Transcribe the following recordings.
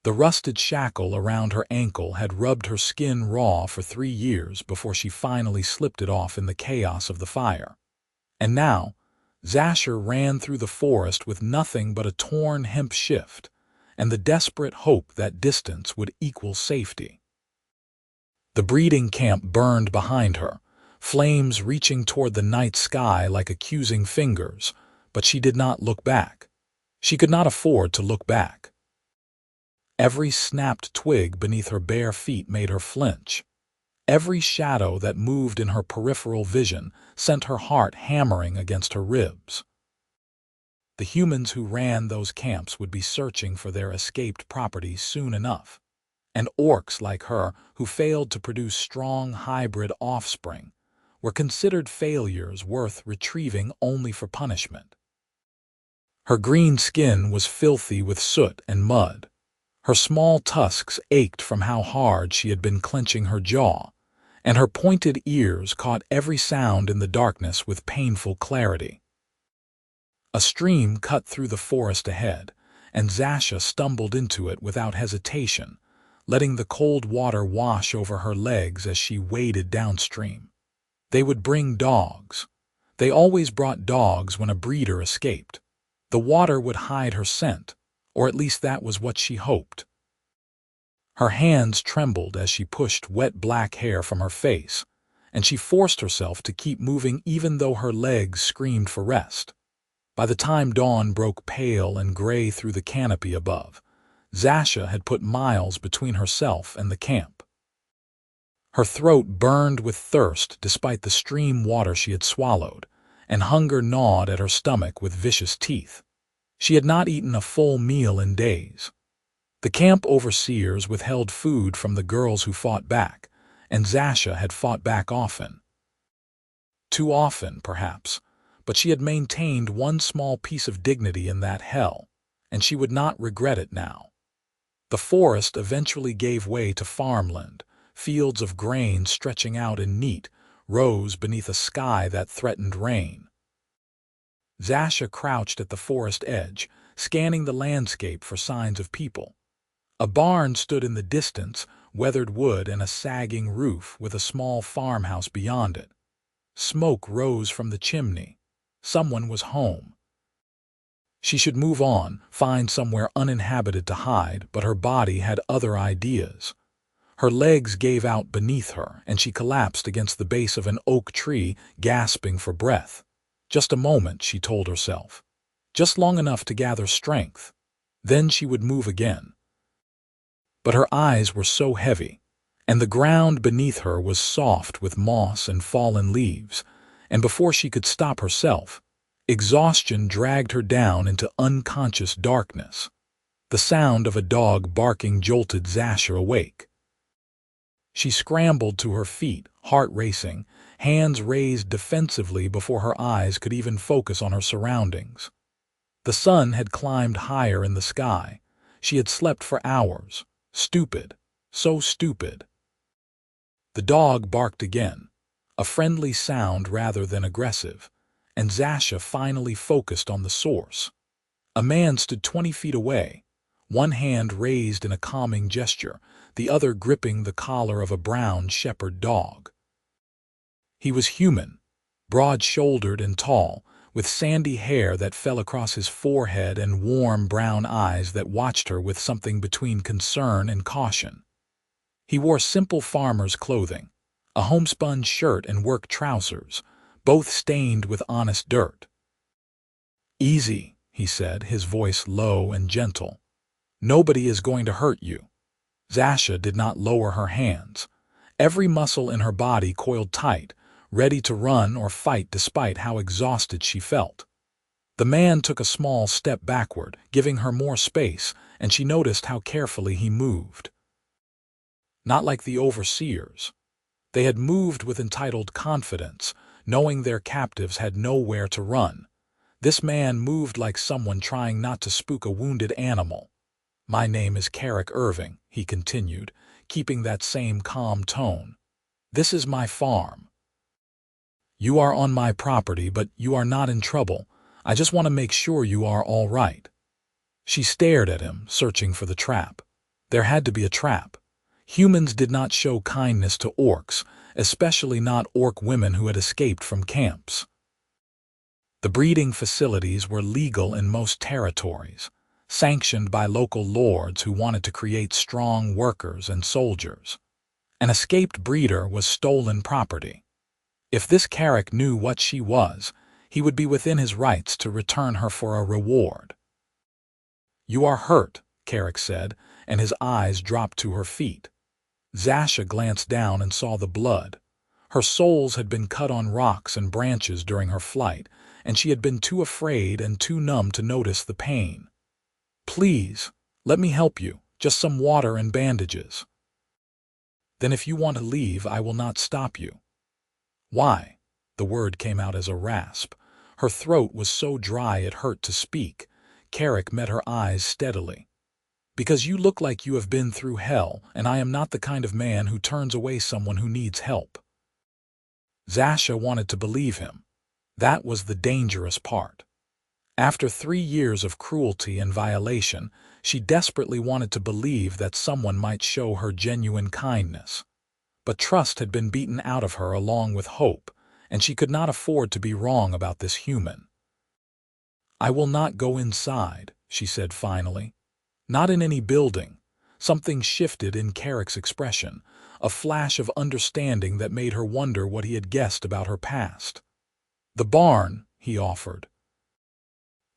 The rusted shackle around her ankle had rubbed her skin raw for 3 years before she finally slipped it off in the chaos of the fire. And now, Zasha ran through the forest with nothing but a torn hemp shift and the desperate hope that distance would equal safety. The breeding camp burned behind her, flames reaching toward the night sky like accusing fingers, but she did not look back. She could not afford to look back. Every snapped twig beneath her bare feet made her flinch. Every shadow that moved in her peripheral vision sent her heart hammering against her ribs. The humans who ran those camps would be searching for their escaped property soon enough, and orcs like her who failed to produce strong hybrid offspring were considered failures worth retrieving only for punishment. Her green skin was filthy with soot and mud. Her small tusks ached from how hard she had been clenching her jaw, and her pointed ears caught every sound in the darkness with painful clarity. A stream cut through the forest ahead, and Zasha stumbled into it without hesitation, letting the cold water wash over her legs as she waded downstream. They would bring dogs. They always brought dogs when a breeder escaped. The water would hide her scent, or at least that was what she hoped. Her hands trembled as she pushed wet black hair from her face, and she forced herself to keep moving even though her legs screamed for rest. By the time dawn broke pale and gray through the canopy above, Zasha had put miles between herself and the camp. Her throat burned with thirst despite the stream water she had swallowed, and hunger gnawed at her stomach with vicious teeth. She had not eaten a full meal in days. The camp overseers withheld food from the girls who fought back, and Zasha had fought back often. Too often, perhaps, but she had maintained one small piece of dignity in that hell, and she would not regret it now. The forest eventually gave way to farmland, fields of grain stretching out in neat rows beneath a sky that threatened rain. Zasha crouched at the forest edge, scanning the landscape for signs of people. A barn stood in the distance, weathered wood and a sagging roof with a small farmhouse beyond it. Smoke rose from the chimney. Someone was home. She should move on, find somewhere uninhabited to hide, but her body had other ideas. Her legs gave out beneath her, and she collapsed against the base of an oak tree, gasping for breath. Just a moment, she told herself. Just long enough to gather strength. Then she would move again. But her eyes were so heavy, and the ground beneath her was soft with moss and fallen leaves, and before she could stop herself, exhaustion dragged her down into unconscious darkness. The sound of a dog barking jolted Zasha awake. She scrambled to her feet, heart racing, hands raised defensively before her eyes could even focus on her surroundings. The sun had climbed higher in the sky. She had slept for hours. Stupid, so stupid. The dog barked again, a friendly sound rather than aggressive, and Zasha finally focused on the source. A man stood 20 feet away, one hand raised in a calming gesture, the other gripping the collar of a brown shepherd dog. He was human, broad-shouldered and tall, with sandy hair that fell across his forehead and warm brown eyes that watched her with something between concern and caution. He wore simple farmer's clothing, a homespun shirt and work trousers, both stained with honest dirt. "Easy," he said, his voice low and gentle. "Nobody is going to hurt you." Zasha did not lower her hands. Every muscle in her body coiled tight, ready to run or fight despite how exhausted she felt. The man took a small step backward, giving her more space, and she noticed how carefully he moved. Not like the overseers. They had moved with entitled confidence, knowing their captives had nowhere to run. This man moved like someone trying not to spook a wounded animal. "My name is Carrick Irving," he continued, keeping that same calm tone. "This is my farm. You are on my property, but you are not in trouble. I just want to make sure you are all right." She stared at him, searching for the trap. There had to be a trap. Humans did not show kindness to orcs, especially not orc women who had escaped from camps. The breeding facilities were legal in most territories, sanctioned by local lords who wanted to create strong workers and soldiers. An escaped breeder was stolen property. If this Carrick knew what she was, he would be within his rights to return her for a reward. "You are hurt," Carrick said, and his eyes dropped to her feet. Zasha glanced down and saw the blood. Her soles had been cut on rocks and branches during her flight, and she had been too afraid and too numb to notice the pain. "Please, let me help you, just some water and bandages." "Then if you want to leave, I will not stop you." "Why?" The word came out as a rasp. Her throat was so dry it hurt to speak. Carrick met her eyes steadily. "Because you look like you have been through hell, and I am not the kind of man who turns away someone who needs help." Zasha wanted to believe him. That was the dangerous part. After 3 years of cruelty and violation, she desperately wanted to believe that someone might show her genuine kindness. But trust had been beaten out of her along with hope, and she could not afford to be wrong about this human. "I will not go inside," she said finally. "Not in any building." Something shifted in Carrick's expression, a flash of understanding that made her wonder what he had guessed about her past. "The barn," he offered.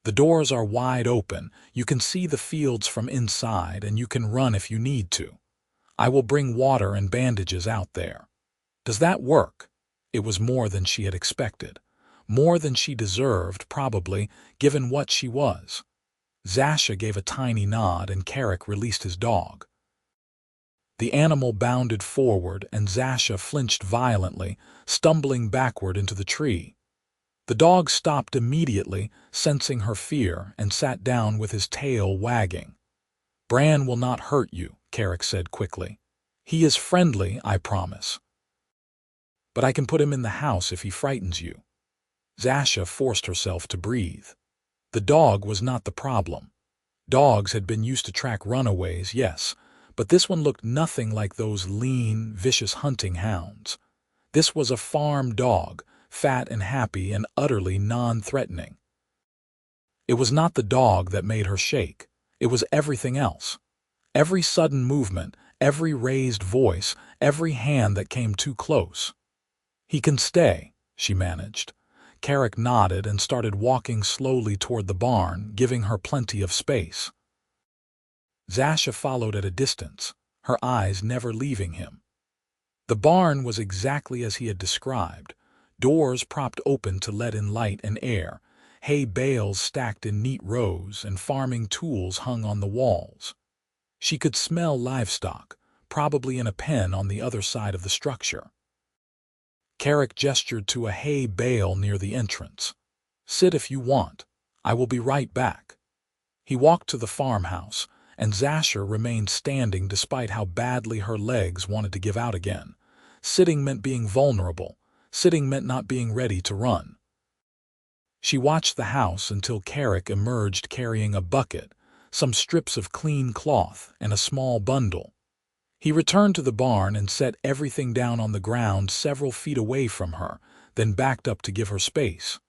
"The doors are wide open, you can see the fields from inside, and you can run if you need to. I will bring water and bandages out there." "Does that work?" It was more than she had expected. More than she deserved, probably, given what she was. Zasha gave a tiny nod and Carrick released his dog. The animal bounded forward and Zasha flinched violently, stumbling backward into the tree. The dog stopped immediately, sensing her fear, and sat down with his tail wagging. "Bran will not hurt you," Carrick said quickly. "He is friendly, I promise. But I can put him in the house if he frightens you." Zasha forced herself to breathe. The dog was not the problem. Dogs had been used to track runaways, yes, but this one looked nothing like those lean, vicious hunting hounds. This was a farm dog, fat and happy and utterly non-threatening. It was not the dog that made her shake. It was everything else. Every sudden movement, every raised voice, every hand that came too close. "He can stay," she managed. Carrick nodded and started walking slowly toward the barn, giving her plenty of space. Zasha followed at a distance, her eyes never leaving him. The barn was exactly as he had described, doors propped open to let in light and air, hay bales stacked in neat rows, and farming tools hung on the walls. She could smell livestock, probably in a pen on the other side of the structure. Carrick gestured to a hay bale near the entrance. "Sit if you want. I will be right back." He walked to the farmhouse, and Zasha remained standing despite how badly her legs wanted to give out again. Sitting meant being vulnerable. Sitting meant not being ready to run. She watched the house until Carrick emerged carrying a bucket, some strips of clean cloth, and a small bundle. He returned to the barn and set everything down on the ground several feet away from her, then backed up to give her space.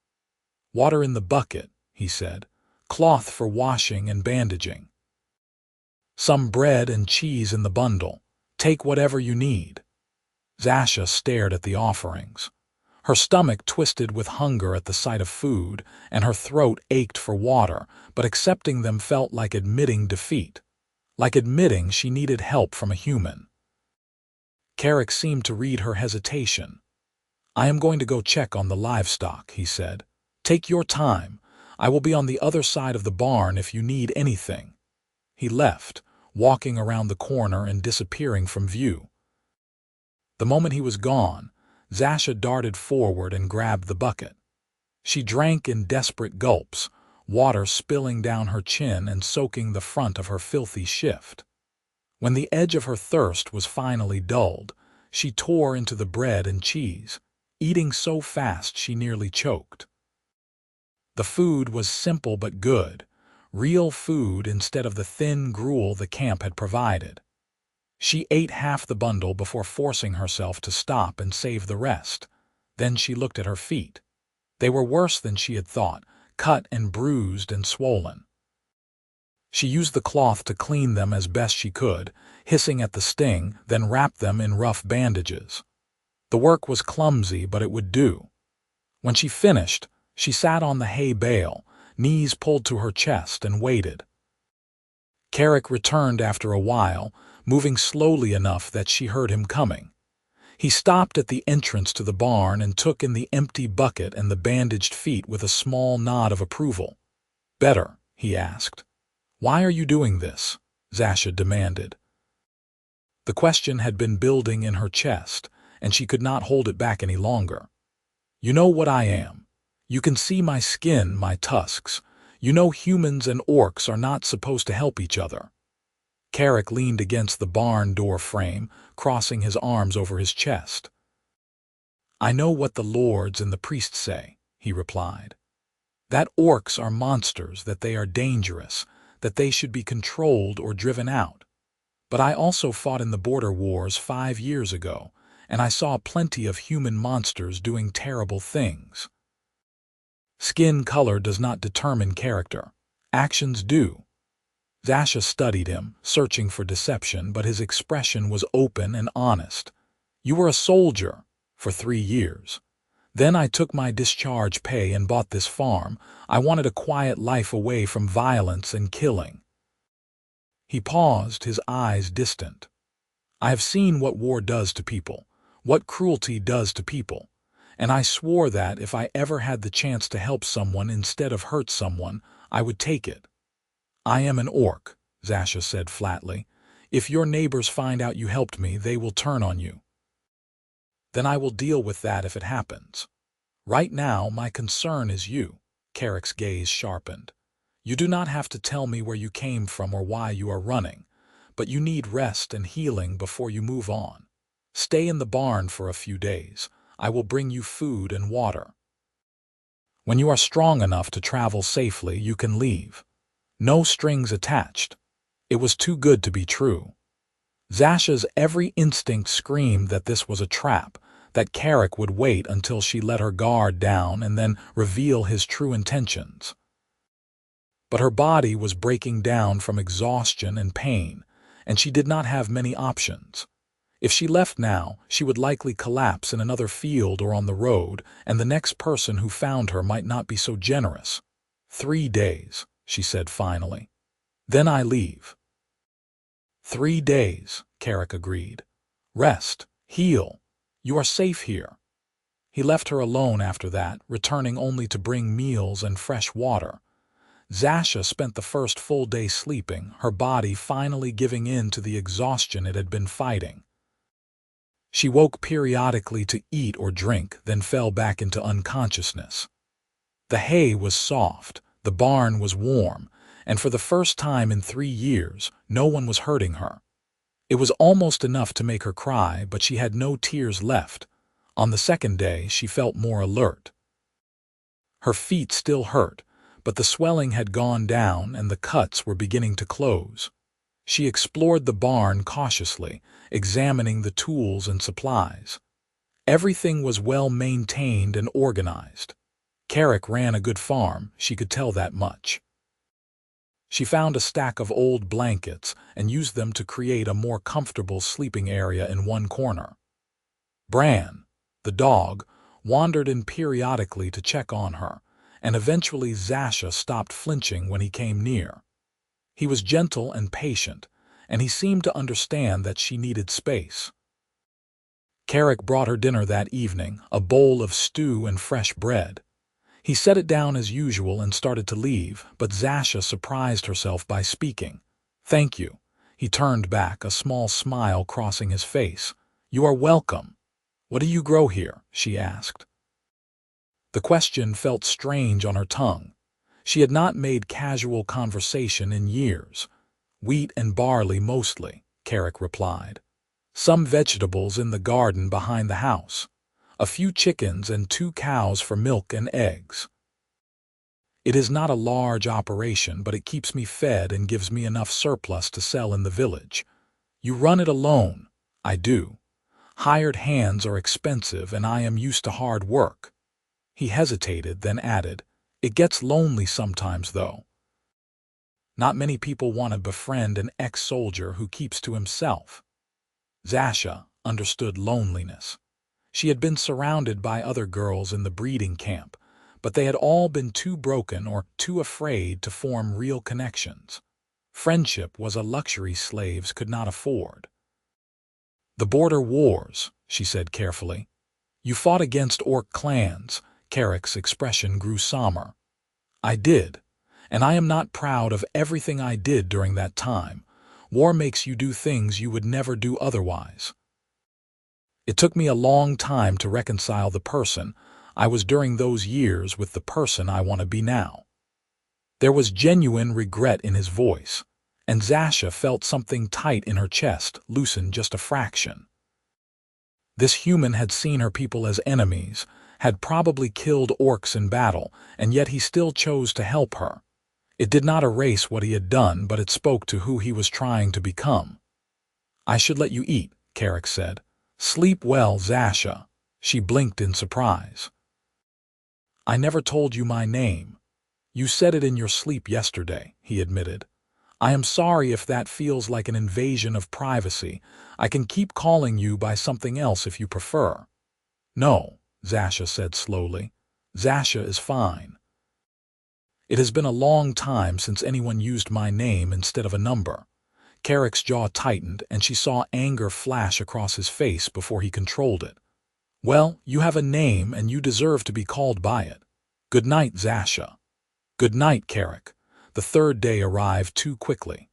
"Water in the bucket," he said. "Cloth for washing and bandaging. Some bread and cheese in the bundle. Take whatever you need." Zasha stared at the offerings. Her stomach twisted with hunger at the sight of food, and her throat ached for water, but accepting them felt like admitting defeat. Like admitting she needed help from a human. Carrick seemed to read her hesitation. "I am going to go check on the livestock," he said. "Take your time. I will be on the other side of the barn if you need anything." He left, walking around the corner and disappearing from view. The moment he was gone, Zasha darted forward and grabbed the bucket. She drank in desperate gulps, water spilling down her chin and soaking the front of her filthy shift. When the edge of her thirst was finally dulled, she tore into the bread and cheese, eating so fast she nearly choked. The food was simple but good, real food instead of the thin gruel the camp had provided. She ate half the bundle before forcing herself to stop and save the rest. Then she looked at her feet. They were worse than she had thought, cut and bruised and swollen. She used the cloth to clean them as best she could, hissing at the sting, then wrapped them in rough bandages. The work was clumsy, but it would do. When she finished, she sat on the hay bale, knees pulled to her chest, and waited. Carrick returned after a while, moving slowly enough that she heard him coming. He stopped at the entrance to the barn and took in the empty bucket and the bandaged feet with a small nod of approval. "Better?" he asked. "Why are you doing this?" Zasha demanded. The question had been building in her chest, and she could not hold it back any longer. "You know what I am. You can see my skin, my tusks. You know humans and orcs are not supposed to help each other." Carrick leaned against the barn door frame, crossing his arms over his chest. "I know what the lords and the priests say," he replied. "That orcs are monsters, that they are dangerous, that they should be controlled or driven out. But I also fought in the border wars 5 years ago, and I saw plenty of human monsters doing terrible things. Skin color does not determine character. Actions do." Zasha studied him, searching for deception, but his expression was open and honest. "You were a soldier for 3 years. Then I took my discharge pay and bought this farm. I wanted a quiet life away from violence and killing." He paused, his eyes distant. "I have seen what war does to people, what cruelty does to people, and I swore that if I ever had the chance to help someone instead of hurt someone, I would take it." "I am an orc," Zasha said flatly. "If your neighbors find out you helped me, they will turn on you. Then I will deal with that if it happens. Right now, my concern is you." Carrick's gaze sharpened. "You do not have to tell me where you came from or why you are running, but you need rest and healing before you move on. Stay in the barn for a few days. I will bring you food and water. When you are strong enough to travel safely, you can leave. No strings attached." It was too good to be true. Zasha's every instinct screamed that this was a trap, that Carrick would wait until she let her guard down and then reveal his true intentions. But her body was breaking down from exhaustion and pain, and she did not have many options. If she left now, she would likely collapse in another field or on the road, and the next person who found her might not be so generous. 3 days, she said finally. "Then I leave." 3 days, Carrick agreed. "Rest, heal. You are safe here." He left her alone after that, returning only to bring meals and fresh water. Zasha spent the first full day sleeping, her body finally giving in to the exhaustion it had been fighting. She woke periodically to eat or drink, then fell back into unconsciousness. The hay was soft, the barn was warm, and for the first time in 3 years, no one was hurting her. It was almost enough to make her cry, but she had no tears left. On the second day, she felt more alert. Her feet still hurt, but the swelling had gone down and the cuts were beginning to close. She explored the barn cautiously, examining the tools and supplies. Everything was well maintained and organized. Carrick ran a good farm, she could tell that much. She found a stack of old blankets and used them to create a more comfortable sleeping area in one corner. Bran, the dog, wandered in periodically to check on her, and eventually Zasha stopped flinching when he came near. He was gentle and patient, and he seemed to understand that she needed space. Carrick brought her dinner that evening, a bowl of stew and fresh bread. He set it down as usual and started to leave, but Zasha surprised herself by speaking. "Thank you." He turned back, a small smile crossing his face. "You are welcome." "What do you grow here?" she asked. The question felt strange on her tongue. She had not made casual conversation in years. "Wheat and barley mostly," Carrick replied. "Some vegetables in the garden behind the house. A few chickens and 2 cows for milk and eggs." It is not a large operation, but it keeps me fed and gives me enough surplus to sell in the village. You run it alone. I do. Hired hands are expensive, and I am used to hard work. He hesitated, then added, It gets lonely sometimes, though. Not many people want to befriend an ex-soldier who keeps to himself. Zasha understood loneliness. She had been surrounded by other girls in the breeding camp, but they had all been too broken or too afraid to form real connections. Friendship was a luxury slaves could not afford. The border wars, she said carefully. You fought against orc clans. Carrick's expression grew somber. I did, and I am not proud of everything I did during that time. War makes you do things you would never do otherwise. It took me a long time to reconcile the person I was during those years with the person I want to be now. There was genuine regret in his voice, and Zasha felt something tight in her chest loosen just a fraction. This human had seen her people as enemies, had probably killed orcs in battle, and yet he still chose to help her. It did not erase what he had done, but it spoke to who he was trying to become. I should let you eat, Carrick said. Sleep well, Zasha. She blinked in surprise. I never told you my name. You said it in your sleep yesterday, he admitted. I am sorry if that feels like an invasion of privacy. I can keep calling you by something else if you prefer. No, Zasha said slowly. Zasha is fine. It has been a long time since anyone used my name instead of a number. Carrick's jaw tightened, and she saw anger flash across his face before he controlled it. Well, you have a name, and you deserve to be called by it. Good night, Zasha. Good night, Carrick. The third day arrived too quickly.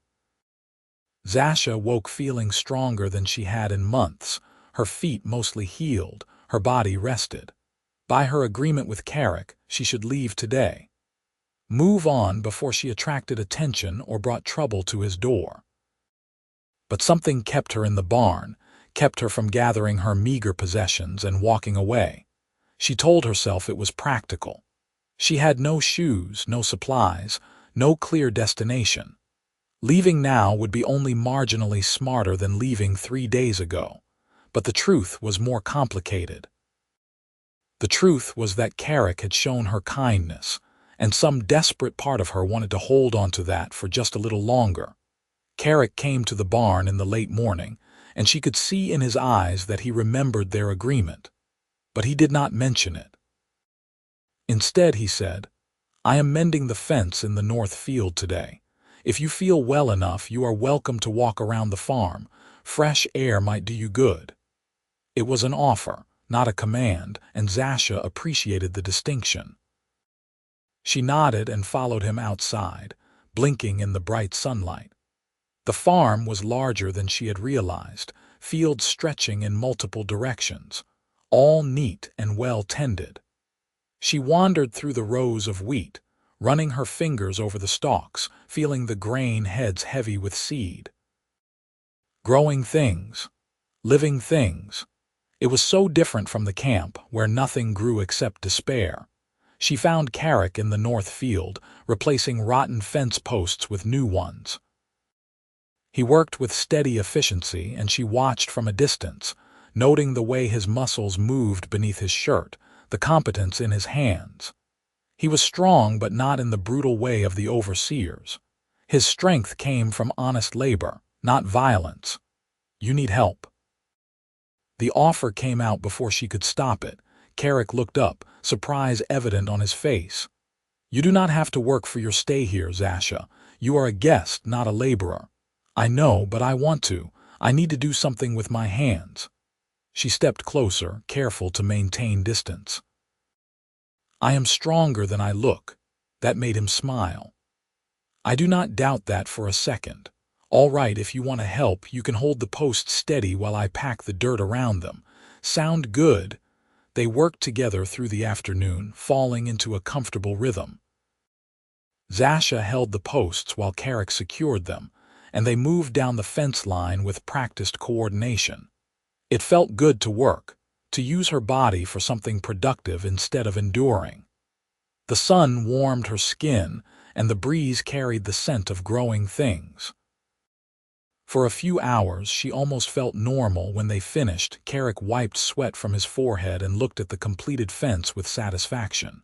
Zasha woke feeling stronger than she had in months, her feet mostly healed, her body rested. By her agreement with Carrick, she should leave today. Move on before she attracted attention or brought trouble to his door. But something kept her in the barn, kept her from gathering her meager possessions and walking away. She told herself it was practical. She had no shoes, no supplies, no clear destination. Leaving now would be only marginally smarter than leaving 3 days ago. But the truth was more complicated. The truth was that Carrick had shown her kindness, and some desperate part of her wanted to hold on to that for just a little longer. Carrick came to the barn in the late morning, and she could see in his eyes that he remembered their agreement. But he did not mention it. Instead, he said, I am mending the fence in the north field today. If you feel well enough, you are welcome to walk around the farm. Fresh air might do you good. It was an offer, not a command, and Zasha appreciated the distinction. She nodded and followed him outside, blinking in the bright sunlight. The farm was larger than she had realized, fields stretching in multiple directions, all neat and well tended. She wandered through the rows of wheat, running her fingers over the stalks, feeling the grain heads heavy with seed. Growing things, living things. It was so different from the camp, where nothing grew except despair. She found Carrick in the north field, replacing rotten fence posts with new ones. He worked with steady efficiency, and she watched from a distance, noting the way his muscles moved beneath his shirt, the competence in his hands. He was strong, but not in the brutal way of the overseers. His strength came from honest labor, not violence. You need help. The offer came out before she could stop it. Carrick looked up, surprise evident on his face. You do not have to work for your stay here, Zasha. You are a guest, not a laborer. I know, but I want to. I need to do something with my hands. She stepped closer, careful to maintain distance. I am stronger than I look. That made him smile. I do not doubt that for a second. All right, if you want to help, you can hold the posts steady while I pack the dirt around them. Sound good? They worked together through the afternoon, falling into a comfortable rhythm. Zasha held the posts while Carrick secured them, and they moved down the fence line with practiced coordination. It felt good to work, to use her body for something productive instead of enduring. The sun warmed her skin, and the breeze carried the scent of growing things. For a few hours, she almost felt normal. When they finished, Carrick wiped sweat from his forehead and looked at the completed fence with satisfaction.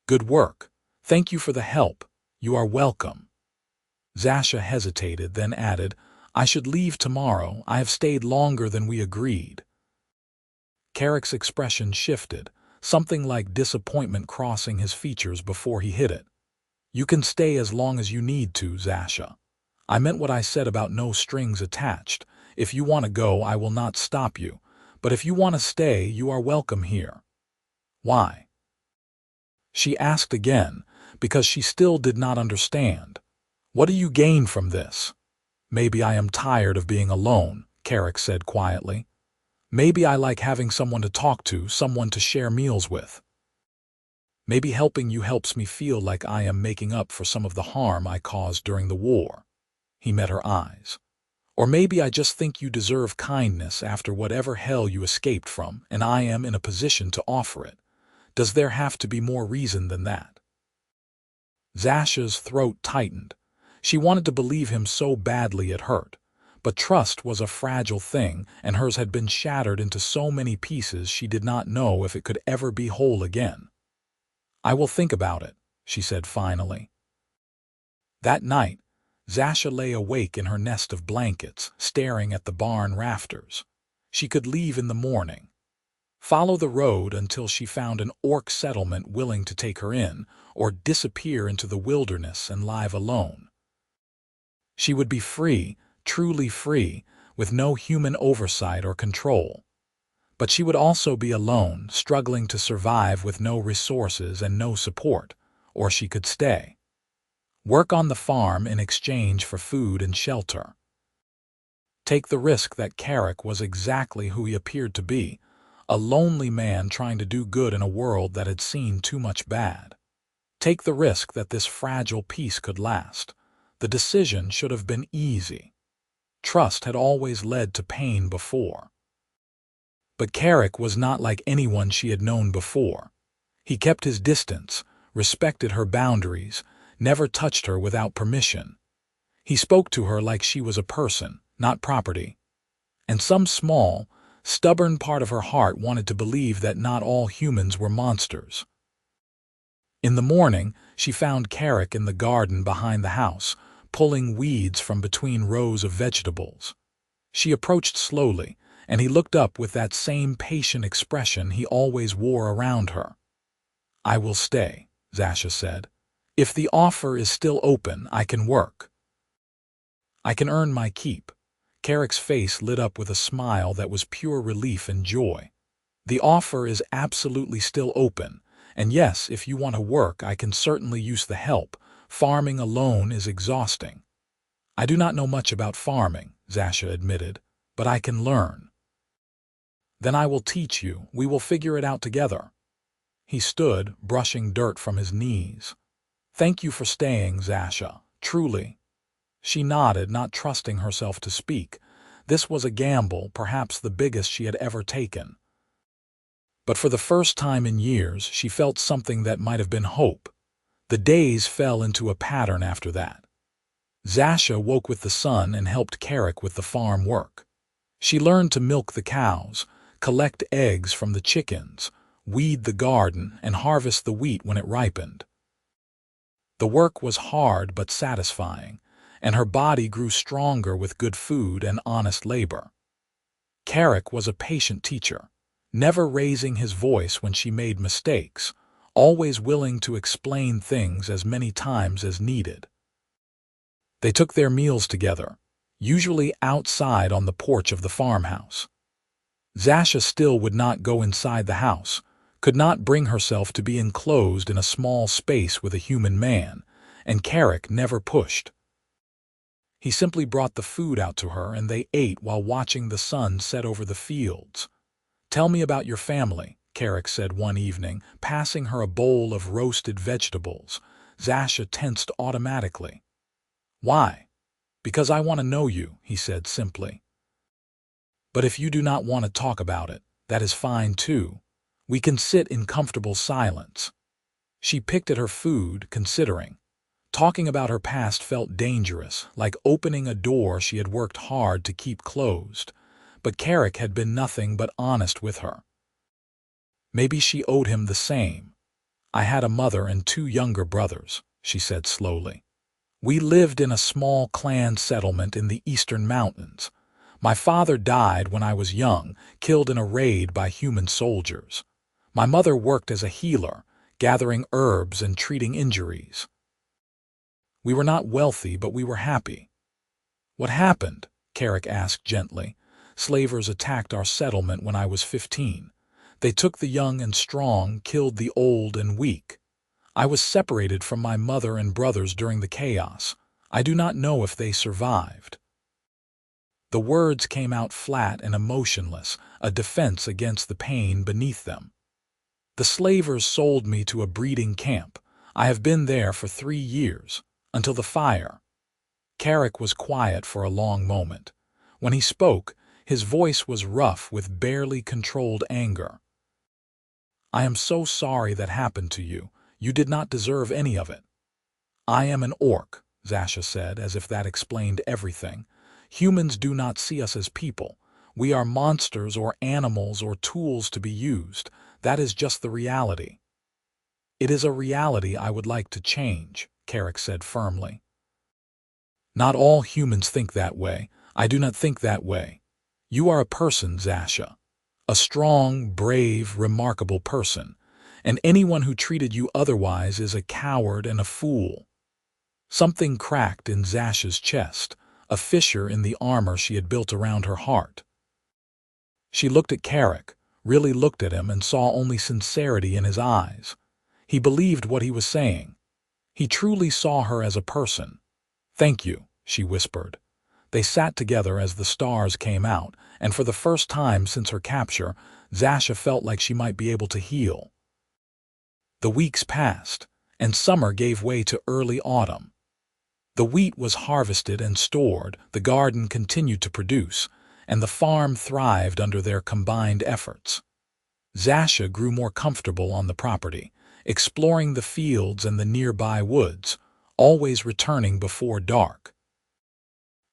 "Good work. Thank you for the help. You are welcome." Zasha hesitated, then added, "I should leave tomorrow. I have stayed longer than we agreed." Carrick's expression shifted, something like disappointment crossing his features before he hid it. "You can stay as long as you need to, Zasha. I meant what I said about no strings attached. If you want to go, I will not stop you. But if you want to stay, you are welcome here." "Why?" she asked again, because she still did not understand. "What do you gain from this?" "Maybe I am tired of being alone," Carrick said quietly. "Maybe I like having someone to talk to, someone to share meals with. Maybe helping you helps me feel like I am making up for some of the harm I caused during the war." He met her eyes. "Or maybe I just think you deserve kindness after whatever hell you escaped from, and I am in a position to offer it. Does there have to be more reason than that?" Zasha's throat tightened. She wanted to believe him so badly it hurt. But trust was a fragile thing, and hers had been shattered into so many pieces she did not know if it could ever be whole again. "I will think about it," she said finally. That night, Zasha lay awake in her nest of blankets, staring at the barn rafters. She could leave in the morning, follow the road until she found an orc settlement willing to take her in, or disappear into the wilderness and live alone. She would be free, truly free, with no human oversight or control. But she would also be alone, struggling to survive with no resources and no support, or she could stay. Work on the farm in exchange for food and shelter. Take the risk that Carrick was exactly who he appeared to be, a lonely man trying to do good in a world that had seen too much bad. Take the risk that this fragile peace could last. The decision should have been easy. Trust had always led to pain before. But Carrick was not like anyone she had known before. He kept his distance, respected her boundaries, never touched her without permission. He spoke to her like she was a person, not property. And some small, stubborn part of her heart wanted to believe that not all humans were monsters. In the morning, she found Carrick in the garden behind the house, pulling weeds from between rows of vegetables. She approached slowly, and he looked up with that same patient expression he always wore around her. "I will stay," Zasha said. "If the offer is still open, I can work. I can earn my keep." Carrick's face lit up with a smile that was pure relief and joy. "The offer is absolutely still open, and yes, if you want to work, I can certainly use the help. Farming alone is exhausting." "I do not know much about farming," Zasha admitted, "but I can learn." "Then I will teach you. We will figure it out together." He stood, brushing dirt from his knees. "Thank you for staying, Zasha, truly." She nodded, not trusting herself to speak. This was a gamble, perhaps the biggest she had ever taken. But for the first time in years, she felt something that might have been hope. The days fell into a pattern after that. Zasha woke with the sun and helped Carrick with the farm work. She learned to milk the cows, collect eggs from the chickens, weed the garden, and harvest the wheat when it ripened. The work was hard but satisfying, and her body grew stronger with good food and honest labor. Carrick was a patient teacher, never raising his voice when she made mistakes, always willing to explain things as many times as needed. They took their meals together, usually outside on the porch of the farmhouse. Zasha still would not go inside the house, could not bring herself to be enclosed in a small space with a human man, and Carrick never pushed. He simply brought the food out to her, and they ate while watching the sun set over the fields. "Tell me about your family," Carrick said one evening, passing her a bowl of roasted vegetables. Zasha tensed automatically. "Why?" "Because I want to know you," he said simply. "But if you do not want to talk about it, that is fine too. We can sit in comfortable silence." She picked at her food, considering. Talking about her past felt dangerous, like opening a door she had worked hard to keep closed. But Carrick had been nothing but honest with her. Maybe she owed him the same. "I had a mother and 2 younger brothers," she said slowly. "We lived in a small clan settlement in the eastern mountains. My father died when I was young, killed in a raid by human soldiers. My mother worked as a healer, gathering herbs and treating injuries. We were not wealthy, but we were happy." "What happened?" Carrick asked gently. "Slavers attacked our settlement when I was 15. They took the young and strong, killed the old and weak. I was separated from my mother and brothers during the chaos. I do not know if they survived." The words came out flat and emotionless, a defense against the pain beneath them. "The slavers sold me to a breeding camp. I have been there for 3 years, until the fire." Carrick was quiet for a long moment. When he spoke, his voice was rough with barely controlled anger. "I am so sorry that happened to you. You did not deserve any of it." "I am an orc," Zasha said, as if that explained everything. "Humans do not see us as people. We are monsters or animals or tools to be used. That is just the reality." "It is a reality I would like to change," Carrick said firmly. "Not all humans think that way. I do not think that way. You are a person, Zasha. A strong, brave, remarkable person. And anyone who treated you otherwise is a coward and a fool." Something cracked in Zasha's chest, a fissure in the armor she had built around her heart. She looked at Carrick, really looked at him, and saw only sincerity in his eyes. He believed what he was saying. He truly saw her as a person. "Thank you," she whispered. They sat together as the stars came out, and for the first time since her capture, Zasha felt like she might be able to heal. The weeks passed, and summer gave way to early autumn. The wheat was harvested and stored, the garden continued to produce, and the farm thrived under their combined efforts. Zasha grew more comfortable on the property, exploring the fields and the nearby woods, always returning before dark.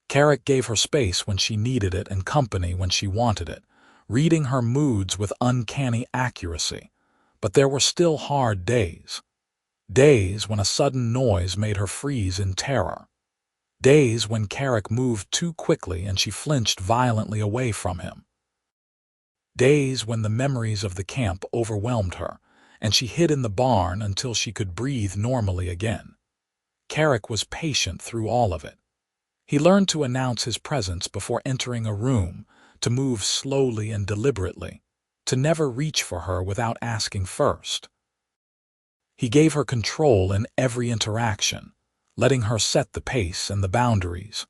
Carrick gave her space when she needed it and company when she wanted it, reading her moods with uncanny accuracy. But there were still hard days. Days when a sudden noise made her freeze in terror. Days when Carrick moved too quickly and she flinched violently away from him. Days when the memories of the camp overwhelmed her, and she hid in the barn until she could breathe normally again. Carrick was patient through all of it. He learned to announce his presence before entering a room, to move slowly and deliberately, to never reach for her without asking first. He gave her control in every interaction, letting her set the pace and the boundaries.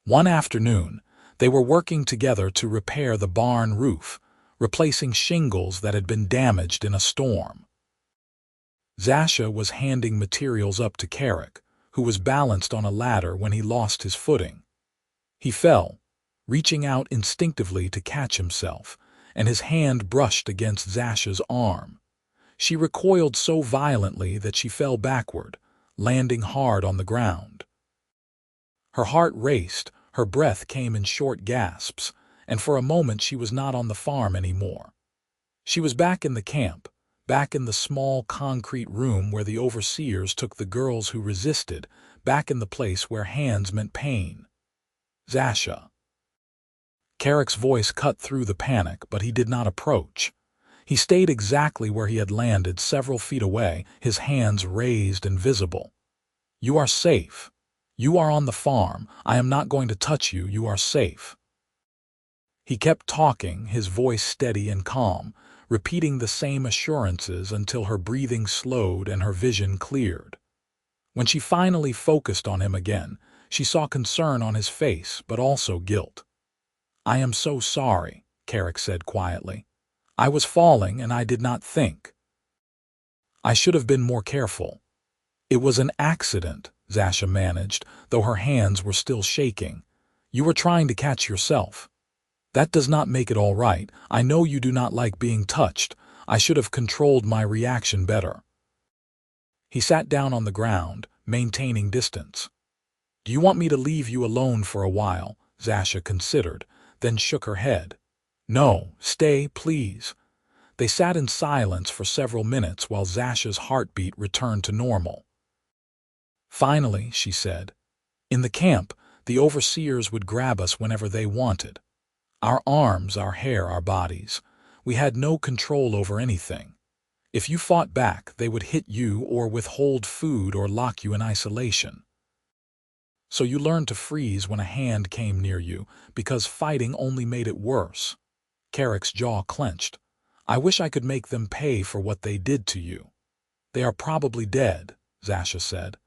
One afternoon, they were working together to repair the barn roof, replacing shingles that had been damaged in a storm. Zasha was handing materials up to Carrick, who was balanced on a ladder when he lost his footing. He fell, reaching out instinctively to catch himself, and his hand brushed against Zasha's arm. She recoiled so violently that she fell backward, landing hard on the ground. Her heart raced, her breath came in short gasps, and for a moment she was not on the farm anymore. She was back in the camp, back in the small concrete room where the overseers took the girls who resisted, back in the place where hands meant pain. "Zasha." Carrick's voice cut through the panic, but he did not approach. He stayed exactly where he had landed, several feet away, his hands raised and visible. "You are safe. You are on the farm. I am not going to touch you. You are safe." He kept talking, his voice steady and calm, repeating the same assurances until her breathing slowed and her vision cleared. When she finally focused on him again, she saw concern on his face, but also guilt. "I am so sorry," Carrick said quietly. "I was falling and I did not think. I should have been more careful." "It was an accident," Zasha managed, though her hands were still shaking. "You were trying to catch yourself. That does not make it all right. I know you do not like being touched. I should have controlled my reaction better." He sat down on the ground, maintaining distance. "Do you want me to leave you alone for a while?" Zasha considered, then shook her head. "No, stay, please." They sat in silence for several minutes while Zasha's heartbeat returned to normal. "Finally," she said, "in the camp, the overseers would grab us whenever they wanted. Our arms, our hair, our bodies. We had no control over anything. If you fought back, they would hit you or withhold food or lock you in isolation. So you learned to freeze when a hand came near you, because fighting only made it worse." Carrick's jaw clenched. "I wish I could make them pay for what they did to you." "They are probably dead," Zasha said.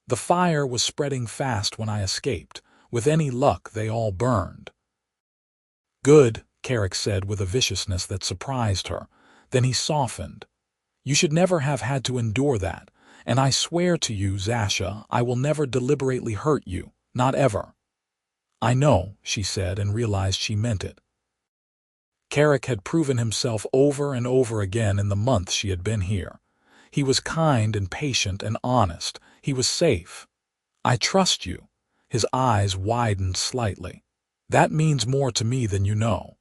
"The fire was spreading fast when I escaped. With any luck, they all burned." "Good," Carrick said with a viciousness that surprised her. Then he softened. "You should never have had to endure that, and I swear to you, Zasha, I will never deliberately hurt you, not ever." "I know," she said, and realized she meant it. Carrick had proven himself over and over again in the month she had been here. He was kind and patient and honest. He was safe. "I trust you." His eyes widened slightly. "That means more to me than you know."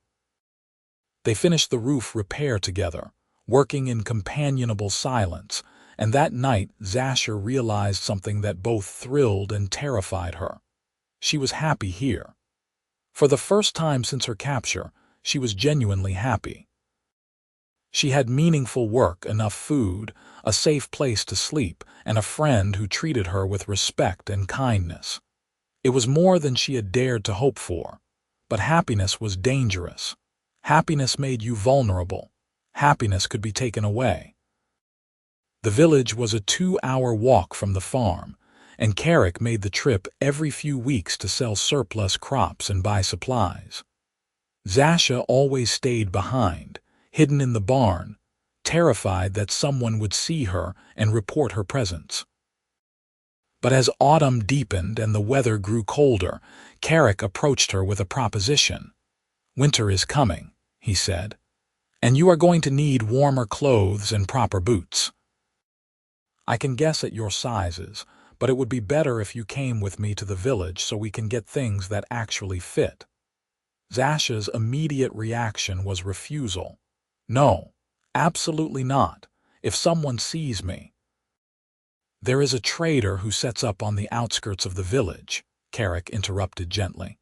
They finished the roof repair together, working in companionable silence, and that night Zasha realized something that both thrilled and terrified her. She was happy here. For the first time since her capture, she was genuinely happy. She had meaningful work, enough food, a safe place to sleep, and a friend who treated her with respect and kindness. It was more than she had dared to hope for. But happiness was dangerous. Happiness made you vulnerable. Happiness could be taken away. The village was a 2-hour walk from the farm, and Carrick made the trip every few weeks to sell surplus crops and buy supplies. Zasha always stayed behind, hidden in the barn, terrified that someone would see her and report her presence. But as autumn deepened and the weather grew colder, Carrick approached her with a proposition. "Winter is coming," he said, "and you are going to need warmer clothes and proper boots. I can guess at your sizes, but it would be better if you came with me to the village so we can get things that actually fit." Zasha's immediate reaction was refusal. "No, absolutely not. If someone sees me—" "There is a trader who sets up on the outskirts of the village," Carrick interrupted gently.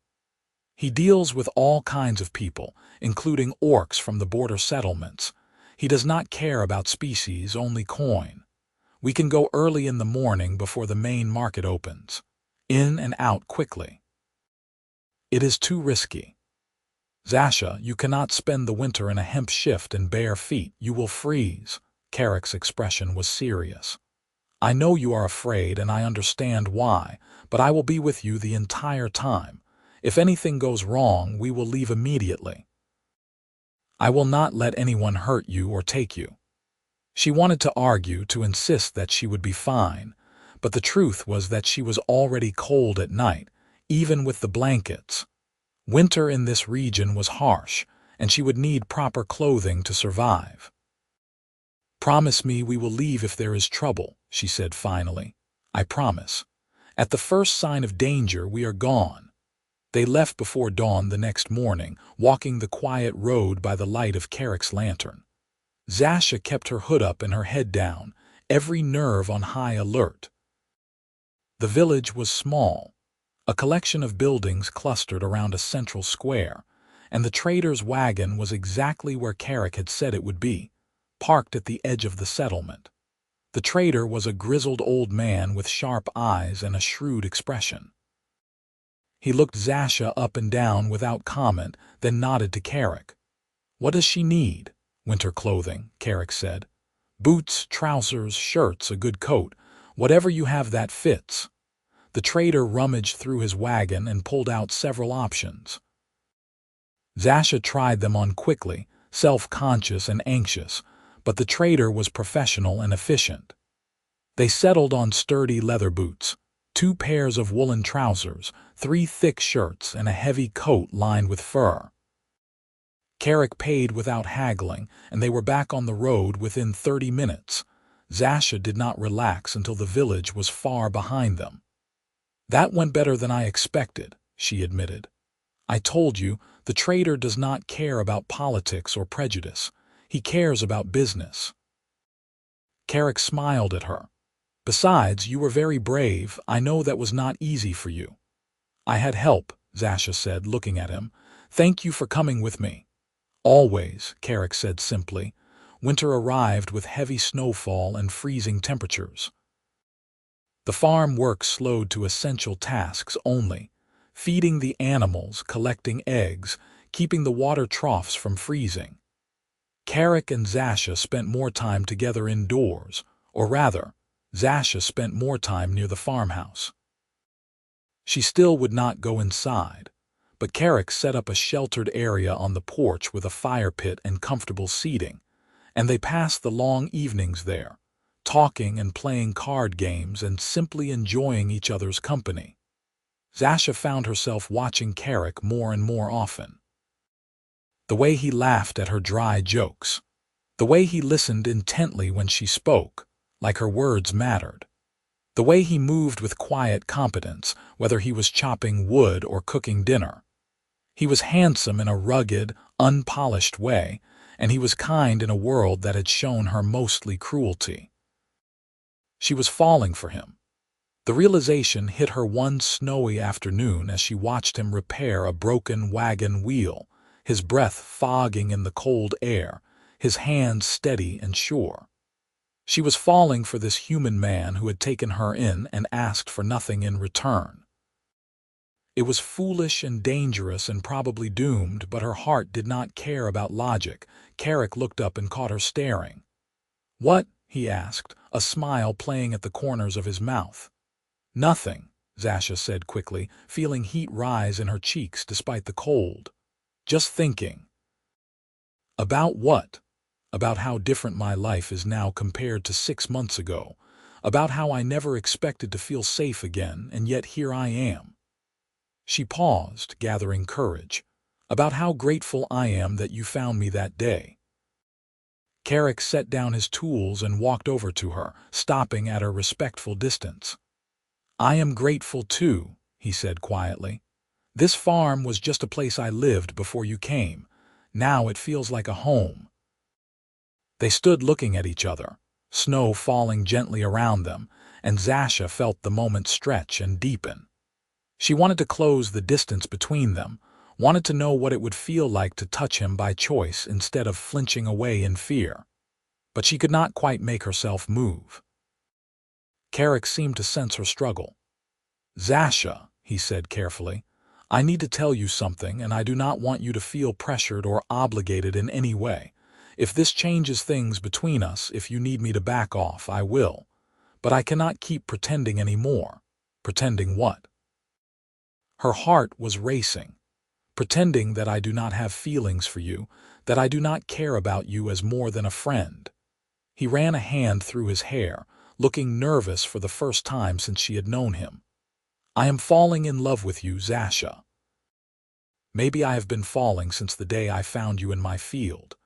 "He deals with all kinds of people, including orcs from the border settlements. He does not care about species, only coin. We can go early in the morning before the main market opens. In and out quickly." "It is too risky." "Zasha, you cannot spend the winter in a hemp shift and bare feet. You will freeze." Carrick's expression was serious. "I know you are afraid and I understand why, but I will be with you the entire time. If anything goes wrong, we will leave immediately. I will not let anyone hurt you or take you." She wanted to argue, to insist that she would be fine, but the truth was that she was already cold at night, even with the blankets. Winter in this region was harsh, and she would need proper clothing to survive. "Promise me we will leave if there is trouble," she said finally. "I promise. At the first sign of danger, we are gone." They left before dawn the next morning, walking the quiet road by the light of Carrick's lantern. Zasha kept her hood up and her head down, every nerve on high alert. The village was small, a collection of buildings clustered around a central square, and the trader's wagon was exactly where Carrick had said it would be, parked at the edge of the settlement. The trader was a grizzled old man with sharp eyes and a shrewd expression. He looked Zasha up and down without comment, then nodded to Carrick. "What does she need?" "Winter clothing," Carrick said. "Boots, trousers, shirts, a good coat. Whatever you have that fits." The trader rummaged through his wagon and pulled out several options. Zasha tried them on quickly, self-conscious and anxious, but the trader was professional and efficient. They settled on sturdy leather boots, 2 pairs of woolen trousers, 3 thick shirts, and a heavy coat lined with fur. Carrick paid without haggling, and they were back on the road within 30 minutes. Zasha did not relax until the village was far behind them. "That went better than I expected," she admitted. "I told you, the trader does not care about politics or prejudice. He cares about business." Carrick smiled at her. "Besides, you were very brave. I know that was not easy for you." "I had help," Zasha said, looking at him. "Thank you for coming with me." "Always," Carrick said simply. Winter arrived with heavy snowfall and freezing temperatures. The farm work slowed to essential tasks only: feeding the animals, collecting eggs, keeping the water troughs from freezing. Carrick and Zasha spent more time together indoors, or rather, Zasha spent more time near the farmhouse. She still would not go inside, but Carrick set up a sheltered area on the porch with a fire pit and comfortable seating, and they passed the long evenings there, talking and playing card games and simply enjoying each other's company. Zasha found herself watching Carrick more and more often. The way he laughed at her dry jokes, the way he listened intently when she spoke, like her words mattered, the way he moved with quiet competence, whether he was chopping wood or cooking dinner. He was handsome in a rugged, unpolished way, and he was kind in a world that had shown her mostly cruelty. She was falling for him. The realization hit her one snowy afternoon as she watched him repair a broken wagon wheel, his breath fogging in the cold air, his hands steady and sure. She was falling for this human man who had taken her in and asked for nothing in return. It was foolish and dangerous and probably doomed, but her heart did not care about logic. Carrick looked up and caught her staring. "What?" he asked, a smile playing at the corners of his mouth. "Nothing," Zasha said quickly, feeling heat rise in her cheeks despite the cold. "Just thinking." "About what?" "About how different my life is now compared to 6 months ago. About how I never expected to feel safe again, and yet here I am." She paused, gathering courage. "About how grateful I am that you found me that day." Carrick set down his tools and walked over to her, stopping at a respectful distance. "I am grateful too," he said quietly. "This farm was just a place I lived before you came. Now it feels like a home." They stood looking at each other, snow falling gently around them, and Zasha felt the moment stretch and deepen. She wanted to close the distance between them, wanted to know what it would feel like to touch him by choice instead of flinching away in fear. But she could not quite make herself move. Carrick seemed to sense her struggle. "Zasha," he said carefully, "I need to tell you something, and I do not want you to feel pressured or obligated in any way. If this changes things between us, if you need me to back off, I will. But I cannot keep pretending anymore." "Pretending what?" Her heart was racing. "Pretending that I do not have feelings for you, that I do not care about you as more than a friend." He ran a hand through his hair, looking nervous for the first time since she had known him. "I am falling in love with you, Zasha. Maybe I have been falling since the day I found you in my field.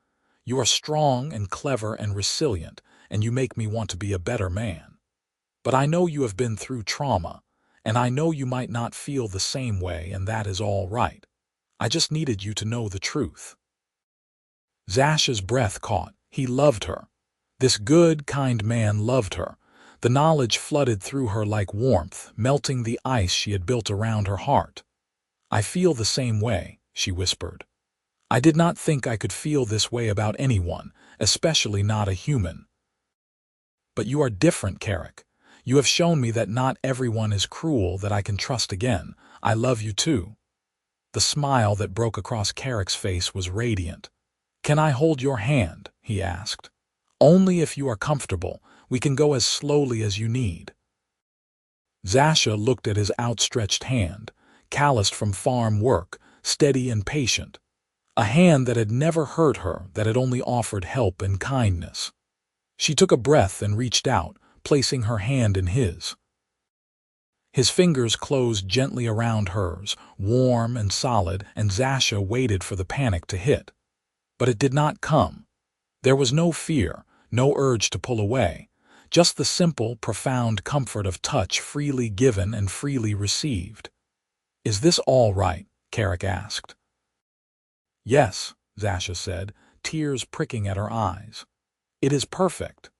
You are strong and clever and resilient, and you make me want to be a better man. But I know you have been through trauma, and I know you might not feel the same way, and that is all right. I just needed you to know the truth." Zasha's breath caught. He loved her. This good, kind man loved her. The knowledge flooded through her like warmth, melting the ice she had built around her heart. "I feel the same way," she whispered. "I did not think I could feel this way about anyone, especially not a human. But you are different, Carrick. You have shown me that not everyone is cruel, that I can trust again. I love you too." The smile that broke across Carrick's face was radiant. "Can I hold your hand?" he asked. "Only if you are comfortable. We can go as slowly as you need." Zasha looked at his outstretched hand, calloused from farm work, steady and patient. A hand that had never hurt her, that had only offered help and kindness. She took a breath and reached out, placing her hand in his. His fingers closed gently around hers, warm and solid, and Zasha waited for the panic to hit. But it did not come. There was no fear, no urge to pull away, Just the simple, profound comfort of touch freely given and freely received. "Is this all right?" Carrick asked. "Yes," Zasha said, tears pricking at her eyes. "It is perfect."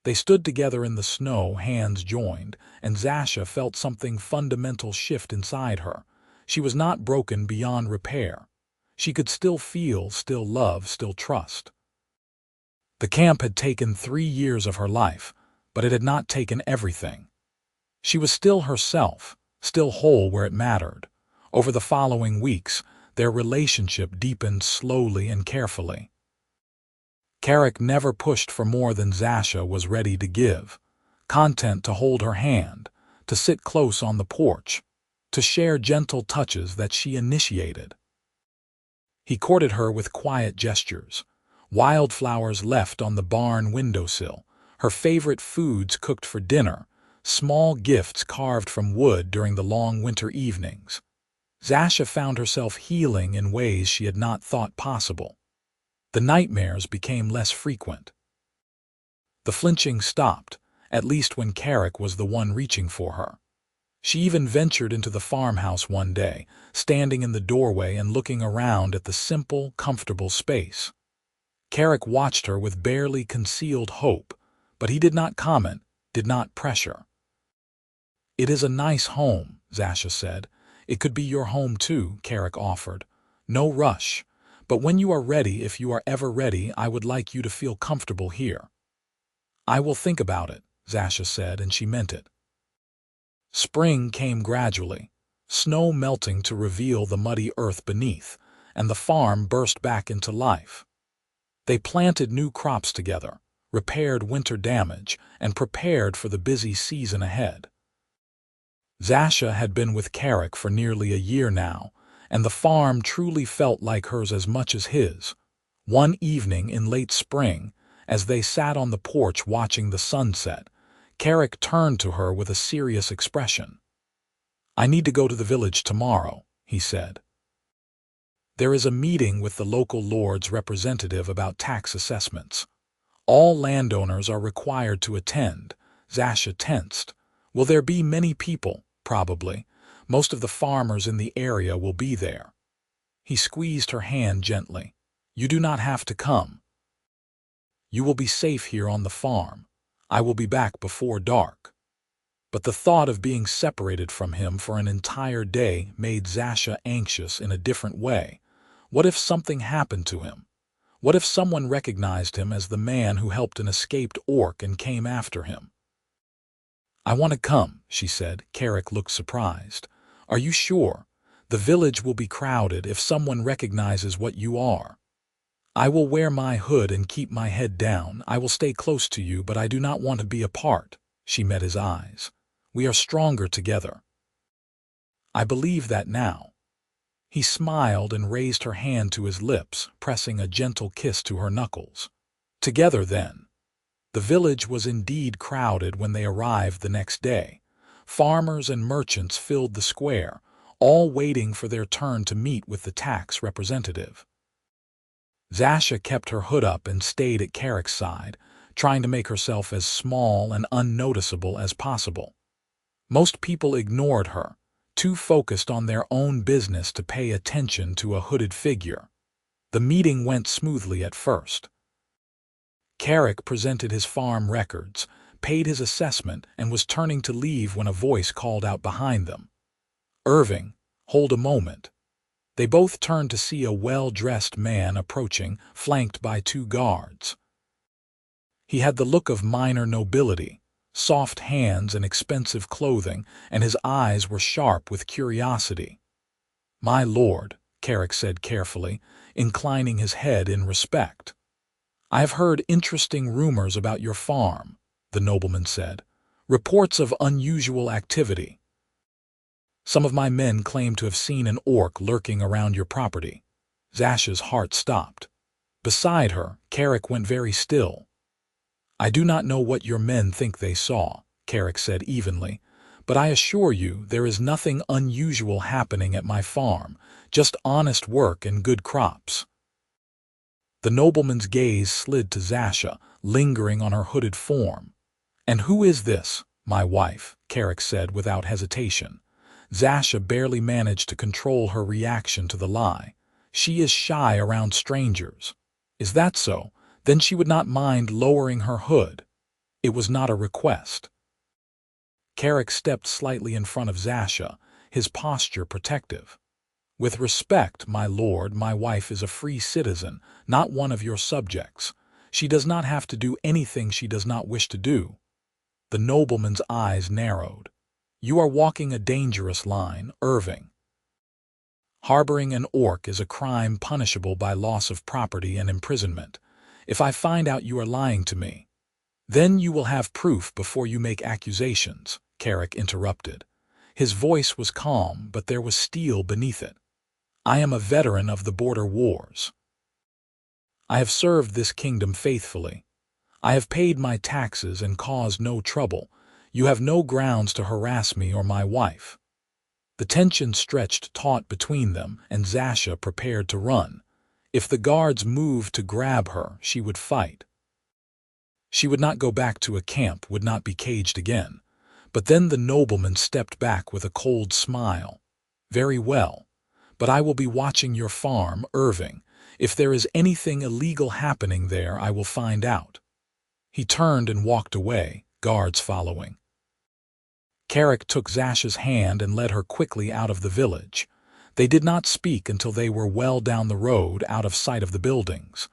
They stood together in the snow, hands joined, and Zasha felt something fundamental shift inside her. She was not broken beyond repair. She could still feel, still love, still trust. The camp had taken 3 years of her life, but it had not taken everything. She was still herself, still whole where it mattered. Over the following weeks, their relationship deepened slowly and carefully. Carrick never pushed for more than Zasha was ready to give, content to hold her hand, to sit close on the porch, to share gentle touches that she initiated. He courted her with quiet gestures, wildflowers left on the barn windowsill, her favorite foods cooked for dinner, small gifts carved from wood during the long winter evenings. Zasha found herself healing in ways she had not thought possible. The nightmares became less frequent. The flinching stopped, at least when Carrick was the one reaching for her. She even ventured into the farmhouse one day, standing in the doorway and looking around at the simple, comfortable space. Carrick watched her with barely concealed hope, but he did not comment, did not pressure. "It is a nice home," Zasha said. "It could be your home too," Carrick offered. "No rush. But when you are ready, if you are ever ready, I would like you to feel comfortable here." "I will think about it," Zasha said, and she meant it. Spring came gradually, snow melting to reveal the muddy earth beneath, and the farm burst back into life. They planted new crops together, repaired winter damage, and prepared for the busy season ahead. Zasha had been with Carrick for nearly a year now, and the farm truly felt like hers as much as his. One evening in late spring, as they sat on the porch watching the sunset, Carrick turned to her with a serious expression. "I need to go to the village tomorrow," he said. "There is a meeting with the local lord's representative about tax assessments. All landowners are required to attend." Zasha tensed. "Will there be many people?" "Probably. Most of the farmers in the area will be there." He squeezed her hand gently. "You do not have to come. You will be safe here on the farm. I will be back before dark." But the thought of being separated from him for an entire day made Zasha anxious in a different way. What if something happened to him? What if someone recognized him as the man who helped an escaped orc and came after him? "I want to come," she said. Carrick looked surprised. "Are you sure? The village will be crowded if someone recognizes what you are." "I will wear my hood and keep my head down. I will stay close to you, but I do not want to be apart." She met his eyes. "We are stronger together." "I believe that now." He smiled and raised her hand to his lips, pressing a gentle kiss to her knuckles. "Together, then." The village was indeed crowded when they arrived the next day. Farmers and merchants filled the square, all waiting for their turn to meet with the tax representative. Zasha kept her hood up and stayed at Carrick's side, trying to make herself as small and unnoticeable as possible. Most people ignored her, too focused on their own business to pay attention to a hooded figure. The meeting went smoothly at first. Carrick presented his farm records, paid his assessment, and was turning to leave when a voice called out behind them. "Irving, hold a moment." They both turned to see a well-dressed man approaching, flanked by 2 guards. He had the look of minor nobility, soft hands and expensive clothing, and his eyes were sharp with curiosity. "My lord," Carrick said carefully, inclining his head in respect. "I have heard interesting rumors about your farm," the nobleman said. "Reports of unusual activity. Some of my men claim to have seen an orc lurking around your property." Zasha's heart stopped. Beside her, Carrick went very still. "I do not know what your men think they saw," Carrick said evenly, "but I assure you there is nothing unusual happening at my farm, just honest work and good crops." The nobleman's gaze slid to Zasha, lingering on her hooded form. "And who is this, my wife?" Carrick said without hesitation. Zasha barely managed to control her reaction to the lie. "She is shy around strangers." "Is that so? Then she would not mind lowering her hood." It was not a request. Carrick stepped slightly in front of Zasha, his posture protective. "With respect, my lord, my wife is a free citizen, not one of your subjects. She does not have to do anything she does not wish to do." The nobleman's eyes narrowed. "You are walking a dangerous line, Irving. Harboring an orc is a crime punishable by loss of property and imprisonment. If I find out you are lying to me—" "Then you will have proof before you make accusations," Carrick interrupted. His voice was calm, but there was steel beneath it. "I am a veteran of the border wars. I have served this kingdom faithfully. I have paid my taxes and caused no trouble. You have no grounds to harass me or my wife." The tension stretched taut between them, and Zasha prepared to run. If the guards moved to grab her, she would fight. She would not go back to a camp, would not be caged again. But then the nobleman stepped back with a cold smile. "Very well. But I will be watching your farm, Irving. If there is anything illegal happening there, I will find out." He turned and walked away, guards following. Carrick took Zasha's hand and led her quickly out of the village. They did not speak until they were well down the road, out of sight of the buildings.